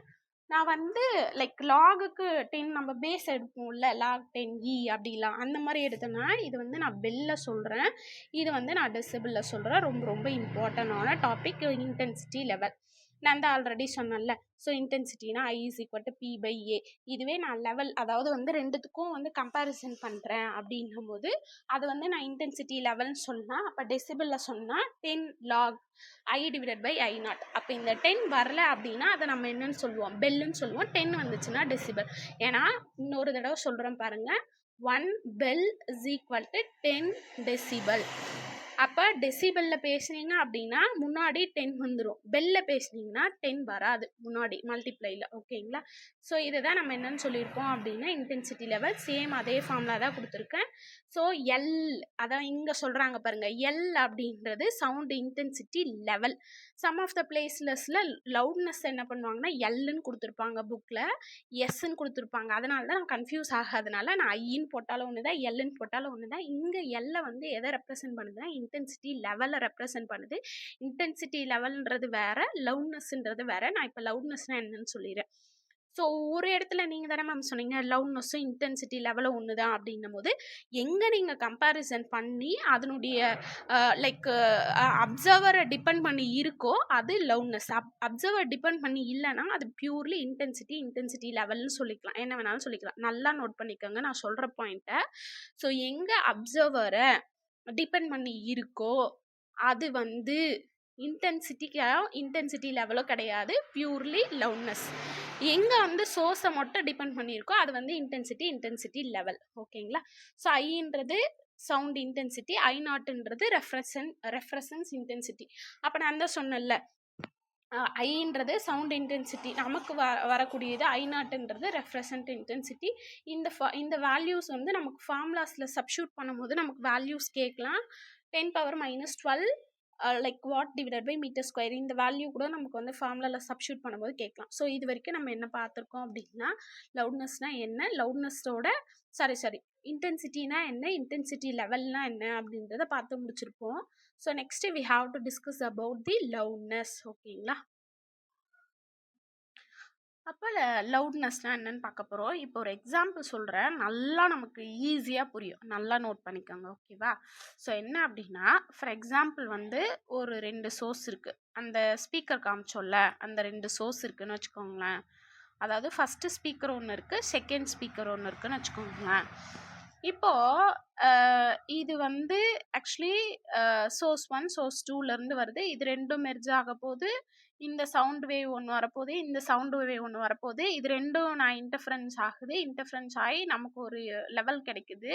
நான் வந்து லைக் லாகுக்கு 10 நம்ம பேஸ் எடுப்போம்ல, log 10 அப்படிலாம் அந்த மாதிரி எடுத்தோன்னா இது வந்து நான் பெல்ல சொல்கிறேன், இது வந்து நான் டெசிபிளில் சொல்கிறேன். ரொம்ப ரொம்ப இம்பார்ட்டண்டான டாபிக் இன்டென்சிட்டி லெவல். நான் தான் ஆல்ரெடி சொன்னேன்ல. ஸோ இன்டென்சிட்டினா I is equal to P by A. இதுவே நான் லெவல், அதாவது வந்து ரெண்டுத்துக்கும் வந்து கம்பேரிசன் பண்ணுறேன் அப்படின்னும் போது அது வந்து நான் இன்டென்சிட்டி லெவல்னு சொன்னேன். அப்போ டெசிபிளில் சொன்னால் 10 log I divided by I0. அப்போ இந்த 10 வரல அப்படின்னா அதை நம்ம என்னன்னு சொல்லுவோம், பெல்லுன்னு சொல்லுவோம். 10 வந்துச்சுன்னா டெசிபிள். ஏன்னா இன்னொரு தடவை சொல்கிறேன் பாருங்கள், 1 bell is equal to 10 decibel. அப்போ டெசிபலில் பேசுனீங்க அப்படின்னா முன்னாடி 10 வந்துடும், பெல்லில் பேசுனீங்கன்னா 10 வராது முன்னாடி மல்டிப்ளையில். ஓகேங்களா? ஸோ இதை தான் நம்ம என்னன்னு சொல்லியிருக்கோம் அப்படின்னா இன்டென்சிட்டி லெவல். சேம் அதே ஃபார்முலா தான் கொடுத்துருக்கேன். ஸோ எல், அதான் இங்கே சொல்கிறாங்க பாருங்கள், எல் அப்படின்றது sound intensity level. Some of the பிளேஸ்லஸில் லவுட்னஸ் என்ன பண்ணுவாங்கன்னா எல்லுன்னு கொடுத்துருப்பாங்க, புக்கில் எஸ்ன்னு கொடுத்துருப்பாங்க. அதனால தான் நான் கன்ஃபியூஸ் ஆகாதனால நான் ஐன்னு போட்டாலும் ஒன்று தான், எல்லுன்னு போட்டாலும் ஒன்று தான். இங்கே எல்லை வந்து எதை ரெப்ரசென்ட் பண்ணுதுன்னா இன்டென்சிட்டி லெவலை ரெப்ரசென்ட் பண்ணுது. இன்டென்சிட்டி லெவல்ன்றது வேற, லவுட்னஸ்ன்றது வேற. நான் இப்போ லவுட்னஸ்னால் என்னன்னு சொல்லிடுறேன். ஸோ ஒரு இடத்துல நீங்கள் தானே மேம் சொன்னீங்க லவுட்னஸும் இன்டென்சிட்டி லெவலும் ஒன்று தான் அப்படின்னும் போது, எங்கே நீங்கள் கம்பேரிசன் பண்ணி அதனுடைய லைக் அப்சர்வரை டிபெண்ட் பண்ணி இருக்கோ அது லவுட்னஸ். அப்சர்வர் டிபெண்ட் பண்ணி இல்லைன்னா அது பியூர்லி இன்டென்சிட்டி லெவல்னு சொல்லிக்கலாம், என்ன வேணாலும் சொல்லிக்கலாம். நல்லா நோட் பண்ணிக்கோங்க நான் சொல்கிற பாயிண்ட்டை. ஸோ எங்கே அப்சர்வரை டிபெண்ட் பண்ணி இருக்கோ அது வந்து இன்டென்சிட்டி லெவலோ கிடையாது, பியூர்லி லவுட்னஸ். எங்கே வந்து சோர்ஸை மட்டும் டிபெண்ட் பண்ணியிருக்கோ அது வந்து இன்டென்சிட்டி லெவல். ஓகேங்களா? ஸோ ஐன்றது சவுண்ட் இன்டென்சிட்டி, ஐ நாட்ன்றது ரெஃப்ரசன்ஸ் இன்டென்சிட்டி. அப்போ நான் தான் சொன்னேன்ல, ஐன்றது சவுண்ட் இன்டென்சிட்டி, நமக்கு வரக்கூடியது. ஐ நாட்ன்றது ரெஃப்ரசன்ட் இன்டென்சிட்டி. இந்த வேல்யூஸ் வந்து நமக்கு ஃபார்முலாஸில் சப்ஸ்டியூட் பண்ணும்போது நமக்கு வேல்யூஸ் கேட்கலாம். 10⁻⁻12 like watt divided by metre square. இந்த வேல்யூ கூட நமக்கு வந்து ஃபார்முலாவில் சப்ஸ்டியூட் பண்ணும்போது கேட்கலாம். ஸோ இது வரைக்கும் நம்ம என்ன பார்த்துருக்கோம் அப்படின்னா லவுட்னஸ்னால் என்ன, லவுட்னஸோட சாரி இன்டென்சிட்டினா என்ன, இன்டென்சிட்டி லெவல்னா என்ன அப்படின்றத பார்த்து முடிச்சிருப்போம். So next we have to discuss about the loudness. ஓகேங்களா? அப்போ லவுட்னஸ்னால் என்னன்னு பார்க்க போகிறோம். இப்போ ஒரு எக்ஸாம்பிள் சொல்கிறேன், நல்லா நமக்கு ஈஸியாக புரியும், நல்லா நோட் பண்ணிக்கோங்க. ஓகேவா? ஸோ என்ன அப்படின்னா, ஃபார் எக்ஸாம்பிள் வந்து ஒரு 2 சோர்ஸ் இருக்குது. அந்த ஸ்பீக்கர் காமிச்சோல்ல, அந்த 2 சோர்ஸ் இருக்குதுன்னு வச்சுக்கோங்களேன். அதாவது ஃபஸ்ட்டு ஸ்பீக்கர் ஒன்று இருக்குது, செகண்ட் ஸ்பீக்கர் ஒன்று இருக்குதுன்னு வச்சுக்கோங்களேன். இப்போது இது வந்து ஆக்சுவலி சோர்ஸ் 1 சோர்ஸ் 2லேருந்து வருது. இது ரெண்டும் மெர்ஜ் ஆக போது, இந்த சவுண்ட் வேவ் ஒன்று வரப்போகுது, இந்த சவுண்ட் வேவ் ஒன்று வரப்போகுது. இது ரெண்டும் நான் இன்டர்ஃபரன்ஸ் ஆகுது. இன்டர்ஃபரன்ஸ் ஆகி நமக்கு ஒரு லெவல் கிடைக்குது.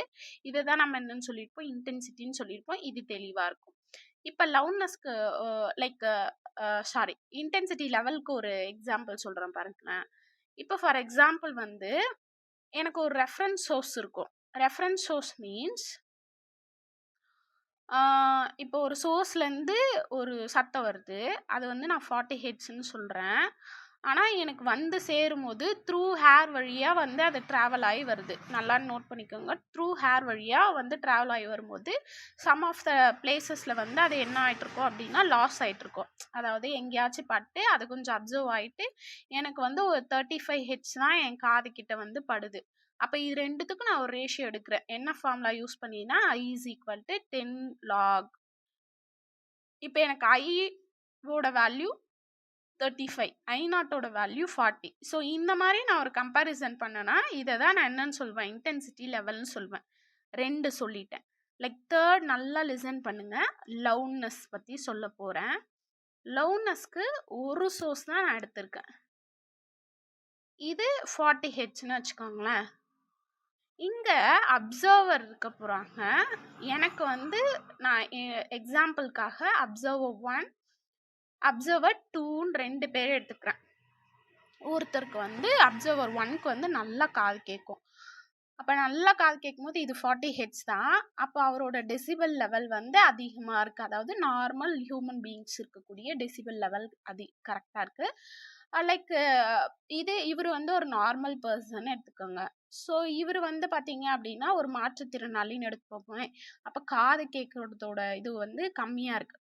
இதை தான் நம்ம என்னன்னு சொல்லியிருப்போம், இன்டென்சிட்டின்னு சொல்லியிருப்போம். இது தெளிவாக இருக்கும். இப்போ லவுட்னஸ்க்கு லைக் இன்டென்சிட்டி லெவலுக்கு ஒரு எக்ஸாம்பிள் சொல்கிறேன் பாருங்களேன். இப்போ ஃபார் எக்ஸாம்பிள் வந்து எனக்கு ஒரு ரெஃபரன்ஸ் சோர்ஸ் இருக்கும். ரெஃபரன்ஸ் சோர்ஸ் மீன்ஸ் இப்போ ஒரு சோர்ஸ்லேருந்து ஒரு சத்தம் வருது, அது வந்து நான் 40 ஹெர்ட்ஸ்ன்னு சொல்கிறேன். ஆனால் எனக்கு வந்து சேரும்போது த்ரூ ஹேர் வழியாக வந்து அது ட்ராவல் ஆகி வருது. நல்லா நோட் பண்ணிக்கோங்க. த்ரூ ஹேர் வழியாக வந்து ட்ராவல் ஆகி வரும்போது சம் ஆஃப் த பிளேசஸில் வந்து அது என்ன ஆகிட்ருக்கோம் அப்படின்னா லாஸ் ஆகிட்ருக்கோம். அதாவது எங்கேயாச்சும் பட்டு அது கொஞ்சம் அப்சர்வ் ஆகிட்டு எனக்கு வந்து ஒரு 35 ஹெர்ட்ஸ் தான் என் காது கிட்ட வந்து படுது. அப்போ இது ரெண்டுத்துக்கும் நான் ஒரு ரேஷியோ எடுக்கிறேன். என்ன ஃபார்முலா யூஸ் பண்ணினா I is equal to 10 log. இப்போ எனக்கு ஐவோட வேல்யூ 35, ஐ நாட்டோட வேல்யூ 40. ஸோ இந்த மாதிரி நான் ஒரு கம்பேரிசன் பண்ணேன்னா இதை தான் நான் என்னன்னு சொல்வேன், இன்டென்சிட்டி லெவல்னு சொல்வேன். 2 சொல்லிட்டேன். லைக் தேர்ட் நல்லா லிசன் பண்ணுங்க, லவுட்னஸ் பற்றி சொல்ல போகிறேன். லவுட்னஸ்க்கு ஒரு சோர்ஸ் தான் நான் எடுத்திருக்கேன். இது 40 ஹெர்ட்ஸ்னு வச்சுக்கோங்களேன். இங்கே அப்சர்வர் இருக்க போகிறாங்க. எனக்கு வந்து நான் எக்ஸாம்பிளுக்காக அப்சர்வர் 1 அப்சர்வர் 2ன்னு 2 பேர் எடுத்துக்கிறேன். ஒருத்தருக்கு வந்து அப்சர்வர் 1க்கு வந்து நல்லா காது கேட்கும். அப்போ நல்லா காது கேட்கும்போது இது 40 ஹெர்ட்ஸ் தான். அப்போ அவரோட டெசிபல் லெவல் வந்து அதிகமாக இருக்குது. அதாவது நார்மல் ஹியூமன் பீயிங்ஸ் இருக்கக்கூடிய டெசிபல் லெவல் கரெக்டாக இருக்குது. லைக் இவர் வந்து ஒரு நார்மல் பர்சன் எடுத்துக்கோங்க. ஸோ இவர் வந்து பார்த்தீங்க அப்படின்னா ஒரு மாற்றுத்திறனாளின்னு எடுத்துப்போமே. அப்போ காது கேட்குறதோட இது வந்து கம்மியாக இருக்குது.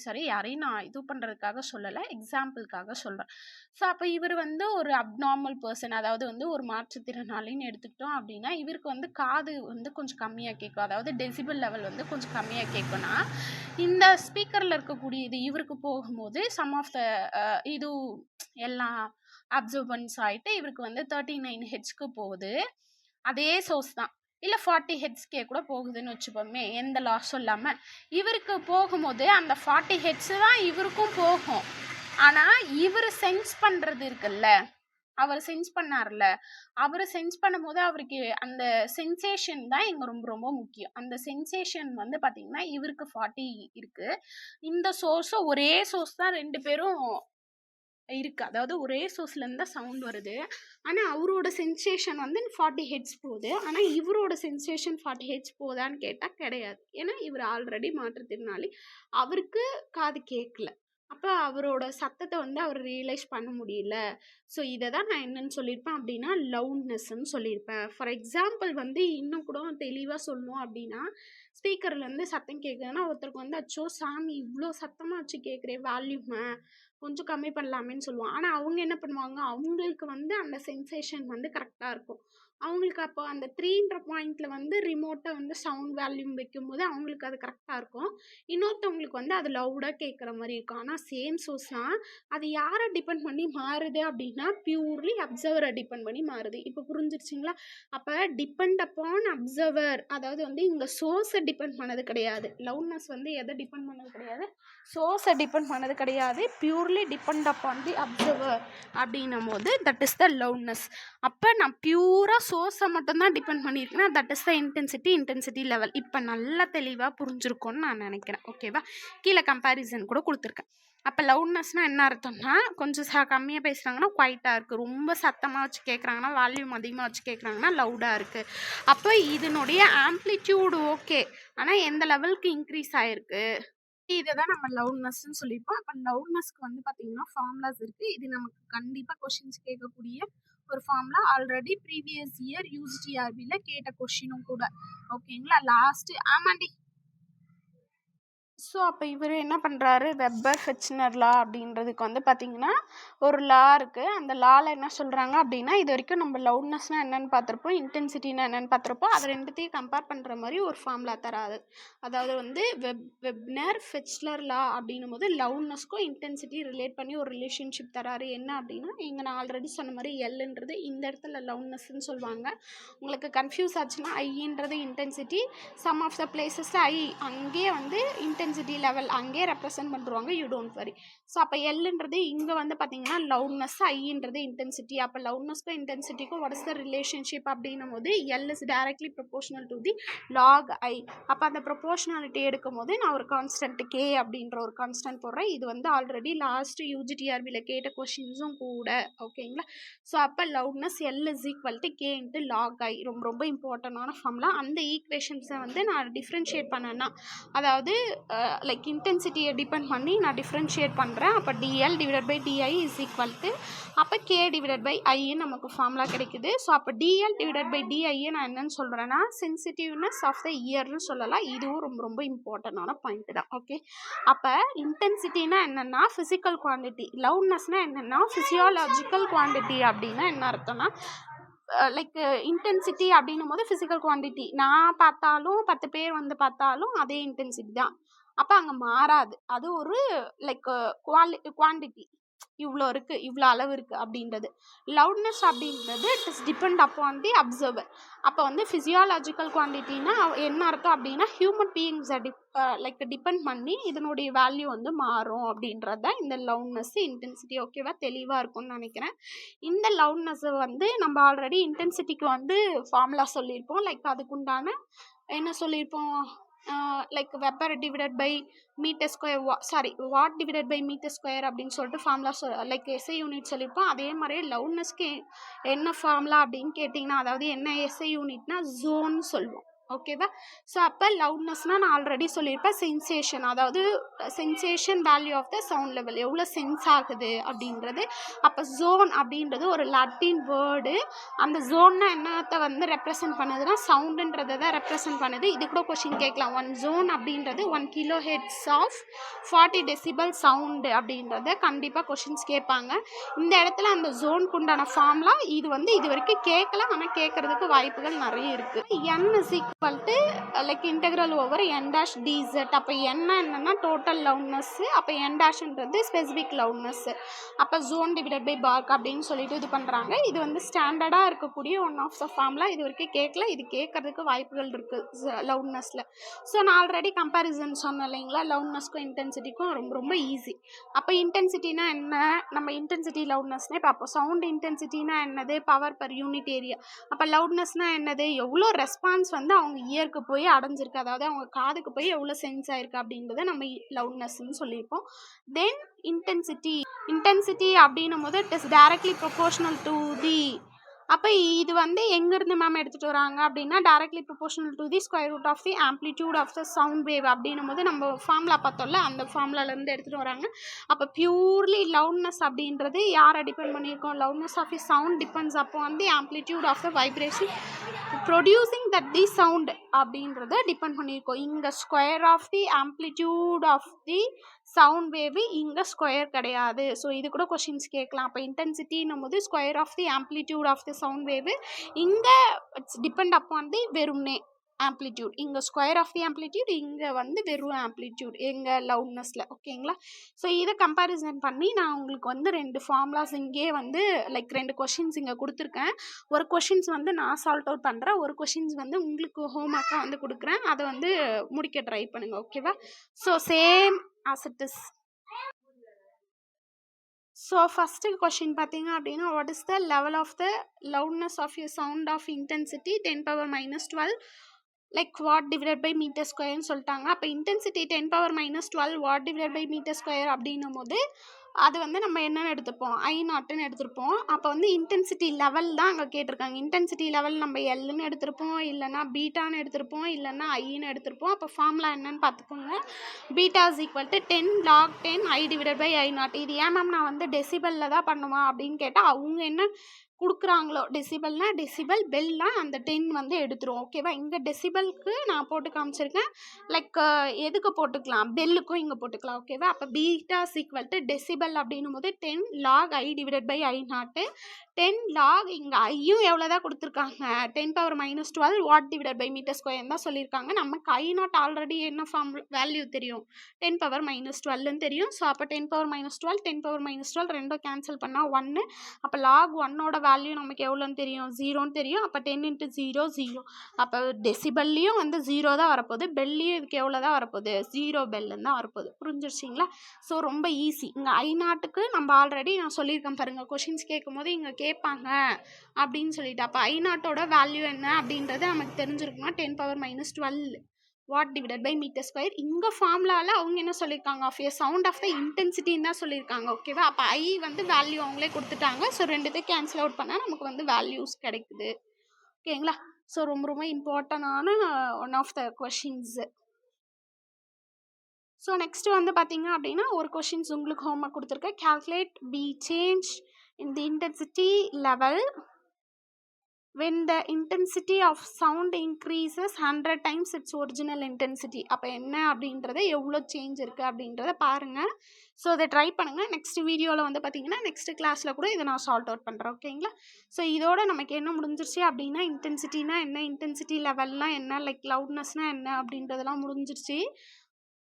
சாரி யாரையும் நான் இது பண்ணுறதுக்காக சொல்லலை, எக்ஸாம்பிளுக்காக சொல்கிறேன். ஸோ அப்போ இவர் வந்து ஒரு அப்நார்மல் பர்சன், அதாவது வந்து ஒரு மாற்றுத்திறனாளின்னு எடுத்துக்கிட்டோம் அப்படின்னா இவருக்கு வந்து காது வந்து கொஞ்சம் கம்மியாக கேட்கும். அதாவது டெசிபல் லெவல் வந்து கொஞ்சம் கம்மியாக கேட்கும்னா இந்த ஸ்பீக்கரில் இருக்கக்கூடிய இது இவருக்கு போகும்போது சம் ஆஃப் த இது எல்லாம் அப்சர்வன்ஸ் ஆகிட்டு இவருக்கு வந்து 39 ஹெர்ட்ஸ்க்கு போகுது. அதே சோர்ஸ் தான், இல்லை 40 ஹெர்ட்ஸ்க்கே கூட போகுதுன்னு வச்சுப்போமே, எந்த லாஸும் இல்லாமல். இவருக்கு போகும்போது அந்த 40 ஹெர்ட்ஸு தான் இவருக்கும் போகும். ஆனால் இவர் சென்ஸ் பண்ணுறது இருக்குல்ல, அவர் சென்ஸ் பண்ணார்ல, அவரு சென்ஸ் பண்ணும்போது அவருக்கு அந்த சென்சேஷன் தான் இங்க ரொம்ப ரொம்ப முக்கியம். அந்த சென்சேஷன் வந்து பார்த்தீங்கன்னா, இவருக்கு 40 இருக்கு. இந்த சோர்ஸும் ஒரே சோர்ஸ் தான் 2 பேரும் இருக்கு. அதாவது ஒரே சோர்ஸ்லேருந்து தான் சவுண்ட் வருது. ஆனா அவரோட சென்சேஷன் வந்து 40 ஹெர்ட்ஸ் போகுது. ஆனா இவரோட சென்சேஷன் 40 ஹெர்ட்ஸ் போகுதான்னு கேட்டா கிடையாது. ஏன்னா இவர் ஆல்ரெடி மாற்றுத்திறனாளி. அவருக்கு காது கேட்கல. அப்ப அவரோட சத்தத்த வந்து அவர் ரியலைஸ் பண்ண முடியல. ஸோ இத தான் நான் என்னன்னு சொல்லியிருப்பேன் அப்படின்னா, லவுட்னஸ்ன்னு சொல்லியிருப்பேன். ஃபார் எக்ஸாம்பிள் வந்து இன்னும் கூட தெளிவா சொல்லணும் அப்படின்னா, ஸ்பீக்கர்லேருந்து சத்தம் கேட்குதுன்னா, ஒருத்தருக்கு வந்து "அச்சோ சாமி இவ்ளோ சத்தமா வச்சு கேட்குறே வால்யூம, கொஞ்சம் கம்மி பண்ணலாமேன்னு" சொல்லுவோம். ஆனா அவங்க என்ன பண்ணுவாங்க, அவங்களுக்கு வந்து அந்த சென்சேஷன் வந்து கரெக்ட்டா இருக்கும். அவங்களுக்கு அப்போ அந்த 3ன்ற பாயிண்ட்ல வந்து ரிமோட்டா வந்து சவுண்ட் வால்யூம் வைக்கும்போது அவங்களுக்கு அது கரெக்ட்டா இருக்கும். இன்னொருத்தவங்களுக்கு வந்து அது லவுடா கேட்குற மாரி இருக்கும். ஆனா சேம் சோர்ஸ் தான். அது யார டிபெண்ட் பண்ணி மாறுது அப்படின்னா, பியூர்லி அப்சர்வர டிபெண்ட் பண்ணி மாறுது. இப்போ புரிஞ்சிருச்சுங்களா? அப்ப டிபெண்ட் அப்பான் அப்சர்வர், அதாவது வந்து இங்க சோர்ஸ டிபெண்ட் பண்ணது கிடையாது. லவுட்னஸ் வந்து எத டிபெண்ட் பண்ணது கிடையாது, சோர்ஸ டிபெண்ட் பண்ணது கிடையாது. Purely depend upon the observer அப்படின்னும்போது தட் இஸ் த லவுட்னஸ். அப்ப நான் பியூரா சோர்ஸ மட்டும் தான் டிபெண்ட் பண்ணியிருக்கேன்னா, that is the intensity level. இப்ப நல்லா தெளிவா புரிஞ்சிருக்கும்னு நான் நினைக்கிறேன். ஓகேவா? கீழ கம்பேரிசன் கூட குடுத்துருக்கேன். அப்ப லவுட்னஸ்னா என்ன அர்த்தம்னா, கொஞ்சம் கம்மியா பேசுறாங்கன்னா குவைட்டா இருக்கு. ரொம்ப சத்தமா வச்சு கேட்குறாங்கன்னா, வால்யூம் அதிகமா வச்சு கேட்குறாங்கன்னா லவுடா இருக்கு. அப்ப இதனுடைய ஆம்ப்ளிட்யூட் ஓகே. ஆனா எந்த லெவலுக்கு இன்க்ரீஸ் ஆயிருக்கு, இத தான் நம்ம லவுட்னஸ்ன்னு சொல்லியிருப்போம். அப்ப லவுட்னஸ்க்கு வந்து பார்த்தீங்கன்னா ஃபார்முலாஸ் இருக்கு. இது நமக்கு கண்டிப்பா கொஸ்டின்ஸ் கேட்கக்கூடிய ஒரு ஃபார்முலா. ஆல்ரெடி ப்ரீவியஸ் இயர் யூஜிடிஆர்பில கேட்ட கொஸ்டினும் கூட. ஓகேங்களா? லாஸ்ட் ஆமாண்டி. ஸோ அப்போ இவர் என்ன பண்ணுறாரு, வெப்பர் ஃபெச்னர் லா அப்படின்றதுக்கு வந்து பார்த்தீங்கன்னா ஒரு லா இருக்குது. அந்த லாவில் என்ன சொல்கிறாங்க அப்படின்னா, இது வரைக்கும் நம்ம லவுட்னஸ்னால் என்னென்னு பார்த்துருப்போம், இன்டென்சிட்டினா என்னென்னு பார்த்துருப்போம். அது ரெண்டுத்தையும் கம்பேர் பண்ணுற மாதிரி ஒரு ஃபார்முலா தராது. அதாவது வந்து வெப்னர் ஃபெச்னர் லா அப்படின்னும் போது லவுட்னஸ்க்கும் இன்டென்சிட்டி ரிலேட் பண்ணி ஒரு ரிலேஷன்ஷிப் தராரு. என்ன அப்படின்னா, இங்கே நான் ஆல்ரெடி சொன்ன மாதிரி எல்ன்றது இந்த இடத்துல லவுட்னஸ்ன்னு சொல்லுவாங்க. உங்களுக்கு கன்ஃபியூஸ் ஆச்சுன்னா ஐன்றது இன்டென்சிட்டி, சம் ஆஃப் த பிளேசஸில் ஐ அங்கேயே வந்து இன்டென்சிட்டி லெவல் அங்கேயே ரெப்ரசன்ட் பண்ணுவாங்க. You don't worry. ஸோ அப்போ எல்ன்றது இங்கே வந்து பார்த்தீங்கன்னா லவுட்னஸ், ஐன்றது இன்டென்சிட்டி. அப்போ லவுட்னஸ்க்கும் இன்டென்சிட்டிக்கும் வாட் இஸ் த ரிலேஷன்ஷிப் அப்படின்னும் போது L is directly proportional to the log I. அப்போ அந்த ப்ரொபோஷனாலிட்டி எடுக்கும் போது நான் ஒரு கான்ஸ்டன்ட் கே அப்படின்ற ஒரு கான்ஸ்டன்ட் போடுறேன். இது வந்து ஆல்ரெடி லாஸ்ட் யூஜிடிஆர்பியில் கேட்ட கொஷின்ஸும் கூட. ஓகேங்களா? ஸோ அப்போ loudness L is equal to K into log I. ரொம்ப ரொம்ப இம்பார்ட்டண்டான ஃபார்முலா. அந்த ஈக்குவேஷன்ஸை வந்து நான் டிஃப்ரென்ஷியேட் பண்ணேன்னா, அதாவது லைக் இன்டென்சிட்டியை டிபெண்ட் பண்ணி நான் டிஃப்ரென்ஷியேட் பண்ணுறேன். அப்போ D L divided by D I is equal to அப்போ கே டிவைடட் பை ஐன்னு நமக்கு ஃபார்முலா கிடைக்குது. ஸோ அப்போ டிஎல் டிவைடட் பை டிஐயை நான் என்னன்னு சொல்கிறேன்னா சென்சிட்டிவ்னஸ் ஆஃப் த இயர்னு சொல்லலாம். இதுவும் ரொம்ப ரொம்ப இம்பார்ட்டண்டான பாயிண்ட் தான். ஓகே, அப்போ இன்டென்சிட்டினா என்னென்னா ஃபிசிக்கல் குவான்டிட்டி, லவுட்னஸ்னால் என்னென்னா ஃபிசியாலஜிக்கல் குவான்டிட்டி. அப்படின்னா என்ன அர்த்தம்னா, லைக் இன்டென்சிட்டி அப்படின்னும் போது ஃபிசிக்கல் குவான்டிட்டி, நான் பார்த்தாலும் 10 பேர் வந்து பார்த்தாலும் அதே இன்டென்சிட்டி தான். அப்போ அங்கே மாறாது. அது ஒரு லைக் குவான்டிட்டி, இவ்வளோ இருக்குது, இவ்வளோ அளவு இருக்குது அப்படின்றது. லவுட்னஸ் அப்படின்றது it is depend upon the observer. அப்போ வந்து ஃபிசியாலஜிக்கல் குவான்டிட்டினா என்ன அர்த்தம் அப்படின்னா ஹியூமன் பீயிங்ஸை லைக் டிபெண்ட் பண்ணி இதனுடைய வேல்யூ வந்து மாறும் அப்படின்றது தான் இந்த லவுட்னஸ் இன்டென்சிட்டி. ஓகேவா? தெளிவாக இருக்கும்னு நினைக்கிறேன். இந்த லவுட்னஸை வந்து நம்ம ஆல்ரெடி இன்டென்சிட்டிக்கு வந்து ஃபார்முலா சொல்லியிருப்போம். லைக் அதுக்குண்டான என்ன சொல்லியிருப்போம், like weber divided by metre square, watt divided by metre square அப்படின்னு சொல்லிட்டு ஃபார்முலா லைக் எஸ்ஐ யூனிட் சொல்லியிருப்போம். அதே மாதிரியே லவுட்னஸ்க்கு என்ன ஃபார்முலா அப்படின்னு கேட்டிங்கன்னா, அதாவது என்ன எஸ்ஐ யூனிட்னா ஜோன் சொல்லுவோம். ஓகேவா? ஸோ அப்போ லவுட்னஸ்னால் நான் ஆல்ரெடி சொல்லியிருப்பேன் சென்சேஷன், அதாவது sensation value of the sound level எவ்வளோ சென்ஸ் ஆகுது அப்படின்றது. அப்போ ஜோன் அப்படின்றது ஒரு லட்டின் வேர்டு. அந்த ஜோன்னா என்னத்தை வந்து ரெப்ரசன்ட் பண்ணுதுன்னா சவுண்டுன்றதை தான் ரெப்ரசன்ட் பண்ணுது. இது கூட கொஸ்டின் கேட்கலாம். 1 ஜோன் அப்படின்றது 1 kilo hertz of 40 decibel sound அப்படின்றத கண்டிப்பாக கொஸ்டின்ஸ் கேட்பாங்க. இந்த இடத்துல அந்த ஜோனுக்கு உண்டான ஃபார்முலா இது வந்து இது வரைக்கும் கேட்கலாம், ஆனால் கேட்கறதுக்கு வாய்ப்புகள் நிறைய இருக்குது. n equal like integral over N dash dz. அப்போ என்னன்னா டோட்டல் லவுட்னஸ்ஸு, அப்போ என் டேஷ்ன்றது ஸ்பெசிஃபிக் லவுட்னஸ்ஸு, அப்போ ஜோன் டிவைடட் பை பார்க் அப்படின்னு சொல்லிட்டு இது பண்ணுறாங்க. இது வந்து ஸ்டாண்டர்டாக இருக்கக்கூடிய ஒன் ஆஃப் த ஃபார்முலா. இது வரைக்கும் கேட்கல, இது கேட்கறதுக்கு வாய்ப்புகள் இருக்குது லவுட்னஸில். ஸோ நான் ஆல்ரெடி கம்பேரிசன் சொன்னேன் இல்லைங்களா, லவுட்னஸ்க்கும் இன்டென்சிட்டிக்கும் ரொம்ப ரொம்ப ஈஸி. அப்போ இன்டென்சிட்டினா என்ன, நம்ம இன்டென்சிட்டி லவுட்னஸ்னே பார்ப்போம். சவுண்ட் இன்டென்சிட்டினா என்னது, பவர் பர் யூனிட் ஏரியா. அப்போ லவுட்னஸ்னால் என்னது, எவ்வளோ ரெஸ்பான்ஸ் வந்து அவங்க இயருக்கு போய் அடைஞ்சிருக்கு, அதாவது அவங்க காதுக்கு போய் எவ்வளோ சென்ஸ் ஆயிருக்கு அப்படின்றத நம்ம லவுட்னஸ்ன்னு சொல்லியிருப்போம். தென் இன்டென்சிட்டி அப்படின்னும் போது it is directly proportional to the, அப்போ இது வந்து எங்கேருந்து மேம் எடுத்துகிட்டு வராங்க அப்படின்னா directly proportional to the square root of the amplitude of the sound wave அப்படின்னும் போது நம்ம ஃபார்முலா பார்த்தோம்ல, அந்த ஃபார்முலாலேருந்து எடுத்துகிட்டு வராங்க. அப்போ பியூர்லி லவுட்னஸ் அப்படின்றது யாரை டிபெண்ட் பண்ணியிருக்கோம், loudness of the sound depends upon the amplitude of the vibration producing that the sound அப்படின்றத டிபெண்ட் பண்ணியிருக்கோம். இங்கே square of the amplitude of the sound wave, இங்கே ஸ்கொயர் கிடையாது. ஸோ இது கூட கொஷின்ஸ் கேட்கலாம். அப்போ இன்டென்சிட்டின்னும் போது square of the amplitude of the sound wave, இங்கே இட்ஸ் டிபெண்ட் அப்பான் தி வெறும்னே ஆம்ப்ளிடியூட். இங்கே ஸ்கொயர் ஆஃப் தி ஆம்ப்ளிடியூட், இங்கே வந்து வெறும் ஆம்ப்ளிடியூட் எங்கள் லவுட்னஸில். ஓகேங்களா. ஸோ இதை கம்பேரிசன் பண்ணி நான் உங்களுக்கு வந்து 2 ஃபார்முலாஸ் இங்கே வந்து லைக் 2 கொஷின்ஸ் இங்கே கொடுத்துருக்கேன். ஒரு கொஷின்ஸ் வந்து நான் சால்வ் அவுட் பண்ணுறேன், ஒரு கொஷின்ஸ் வந்து உங்களுக்கு ஹோம்ஒர்க்காக வந்து கொடுக்குறேன். அதை வந்து முடிக்க ட்ரை பண்ணுங்கள். ஓகேவா. So same as it is. So first question பார்த்தீங்க அப்படின்னா, what is the level of the loudness of your sound of intensity 10 power minus 12 like watt divided by meter square ன்னு சொல்லிட்டாங்க. அப்போ intensity 10 power minus 12 watt divided by meter square அப்படின்னும் போது அது வந்து நம்ம என்னென்னு எடுத்துப்போம், I0ன்னு எடுத்துருப்போம். அப்போ வந்து இன்டென்சிட்டி லெவல் தான் அங்கே கேட்டிருக்காங்க. இன்டென்சிட்டி லெவல் நம்ம எல்லுன்னு எடுத்திருப்போம், இல்லைனா பீட்டான்னு எடுத்திருப்போம், இல்லைனா ஐன்னு எடுத்திருப்போம். அப்போ ஃபார்முலா என்னன்னு பார்த்துக்கோங்க. Beta is equal to 10 log 10 I divided by I0. இது ஏன் மேம் நான் வந்து டெசிபலில் தான் பண்ணுமா அப்படின்னு கேட்டால், அவங்க என்ன கொடுக்குறாங்களோ, டெசிபல்னா டெசிபல், பெல்னா அந்த 10 வந்து எடுத்துரும். ஓகேவா. இங்கே டெசிபலுக்கு நான் போட்டு காமிச்சிருக்கேன், லைக் எதுக்கு போட்டுக்கலாம், பெல்லுக்கும் இங்கே போட்டுக்கலாம். ஓகேவா. அப்போ பீட்டா ஈக்குவல் டு டெசிபல் அப்படின்னும் போது 10 log I divided by I0. 10 log இங்கே ஐயும் எவ்வளோ தான் கொடுத்துருக்காங்க, 10 power minus 12 watt divided by metre square தான் சொல்லியிருக்காங்க. நமக்கு I0 ஆல்ரெடி என்ன வேல்யூ தெரியும், 10 power minus 12ன்னு தெரியும். ஸோ அப்போ 10 power minus 12 10 power minus 12 ரெண்டும் கேன்சல் பண்ணால் 1. அப்போ log 1ஓட வேல்யூ நமக்கு எவ்வளோன்னு தெரியும், 0ன்னு தெரியும். அப்போ 10 × 0 0. அப்போ டெசிபல்லையும் வந்து 0 தான் வரப்போகுது, பெல்லையும் இதுக்கு எவ்வளோ தான் வரப்போகுது, 0 பெல்லுன்னு தான் வரப்போகுது. புரிஞ்சிருச்சிங்களா. ஸோ ரொம்ப ஈஸி. இங்கே I0க்கு நம்ம ஆல்ரெடி நான் சொல்லியிருக்கேன் பாருங்கள், கொஷின்ஸ் கேட்கும் போது இங்கே கேட்பாங்க அப்படின்னு சொல்லிட்டு. அப்போ I0ஓட வேல்யூ என்ன அப்படின்றது நமக்கு தெரிஞ்சிருக்குன்னா 10 power minus 12 watt divided by metre square. இங்கே ஃபார்முலாவில் அவங்க என்ன சொல்லியிருக்காங்க, of a sound of the இன்டென்சிட்டின்னு தான் சொல்லியிருக்காங்க. ஓகேவா. அப்போ ஐ வந்து வேல்யூ அவங்களே கொடுத்துட்டாங்க. ஸோ ரெண்டுத்தையும் கேன்சல் அவுட் பண்ணால் நமக்கு வந்து வேல்யூஸ் கிடைக்குது. ஓகேங்களா. ஸோ ரொம்ப ரொம்ப இம்பார்ட்டண்டான one of the questions. So next வந்து பார்த்தீங்க அப்படின்னா, ஒரு கொஷின்ஸ் உங்களுக்கு ஹோம்ஒர்க் கொடுத்துருக்கேன். Calculate B change in the intensity level when the intensity of sound increases 100 times its original intensity. அப்போ என்ன அப்படின்றத எவ்வளோ சேஞ்ச் இருக்குது அப்படின்றத பாருங்கள். ஸோ இதை ட்ரை பண்ணுங்கள். நெக்ஸ்ட் வீடியோவில் வந்து பார்த்தீங்கன்னா நெக்ஸ்ட் கிளாஸில் கூட இதை நான் சால்வ் அவுட் பண்ணுறேன். ஓகேங்களா. ஸோ இதோட நமக்கு என்ன முடிஞ்சிருச்சு அப்படின்னா, இன்டென்சிட்டினா என்ன, இன்டென்சிட்டி லெவல்னால் என்ன, லைக் லவுட்னஸ்னால் என்ன அப்படின்றதெல்லாம் முடிஞ்சிருச்சு.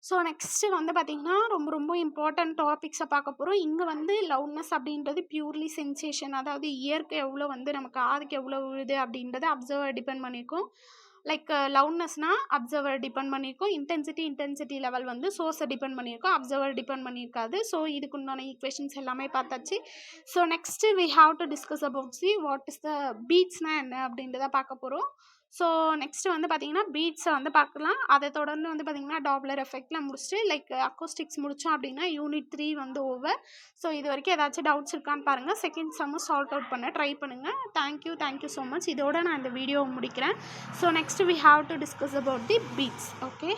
ஸோ நெக்ஸ்ட்டு வந்து பார்த்திங்கன்னா ரொம்ப ரொம்ப இம்பார்ட்டன்ட் டாபிக்ஸை பார்க்க போகிறோம். இங்கே வந்து லவுட்னஸ் அப்படின்றது பியூர்லி சென்சேஷன், அதாவது இயற்கை எவ்வளோ வந்து நமக்கு காதுக்கு எவ்வளோ விழுது அப்படின்றத அப்சர்வர் டிபெண்ட் பண்ணியிருக்கோம். லைக் லவுட்னஸ்னால் அப்சர்வர் டிபெண்ட் பண்ணியிருக்கோம். இன்டென்சிட்டி லெவல் வந்து சோர்ஸை டிபெண்ட் பண்ணியிருக்கோம், அப்சர்வர் டிபெண்ட் பண்ணியிருக்காது. ஸோ இதுக்கு உண்டான ஈக்குவேஷன்ஸ் எல்லாமே பார்த்தாச்சு. So next we have to discuss about what is the பீட்ஸ்னால் என்ன அப்படின்றத பார்க்க போகிறோம். ஸோ நெக்ஸ்ட்டு வந்து பார்த்திங்கன்னா பீட்ஸை வந்து பார்க்கலாம். அதை தொடர்ந்து வந்து பார்த்திங்கன்னா டாப்லர் எஃபெக்ட்லாம் முடிச்சுட்டு லைக் அக்கோஸ்டிக்ஸ் முடித்தோம் அப்படின்னா யூனிட் 3 வந்து ஓவர். ஸோ இது வரைக்கும் ஏதாச்சும் டவுட்ஸ் இருக்கான்னு பாருங்கள். செகண்ட் சம்மும் சால்வ் அவுட் பண்ண ட்ரை பண்ணுங்கள். Thank you so much. இதோட நான் இந்த வீடியோவை முடிக்கிறேன். So next we have to discuss about the beats. Okay.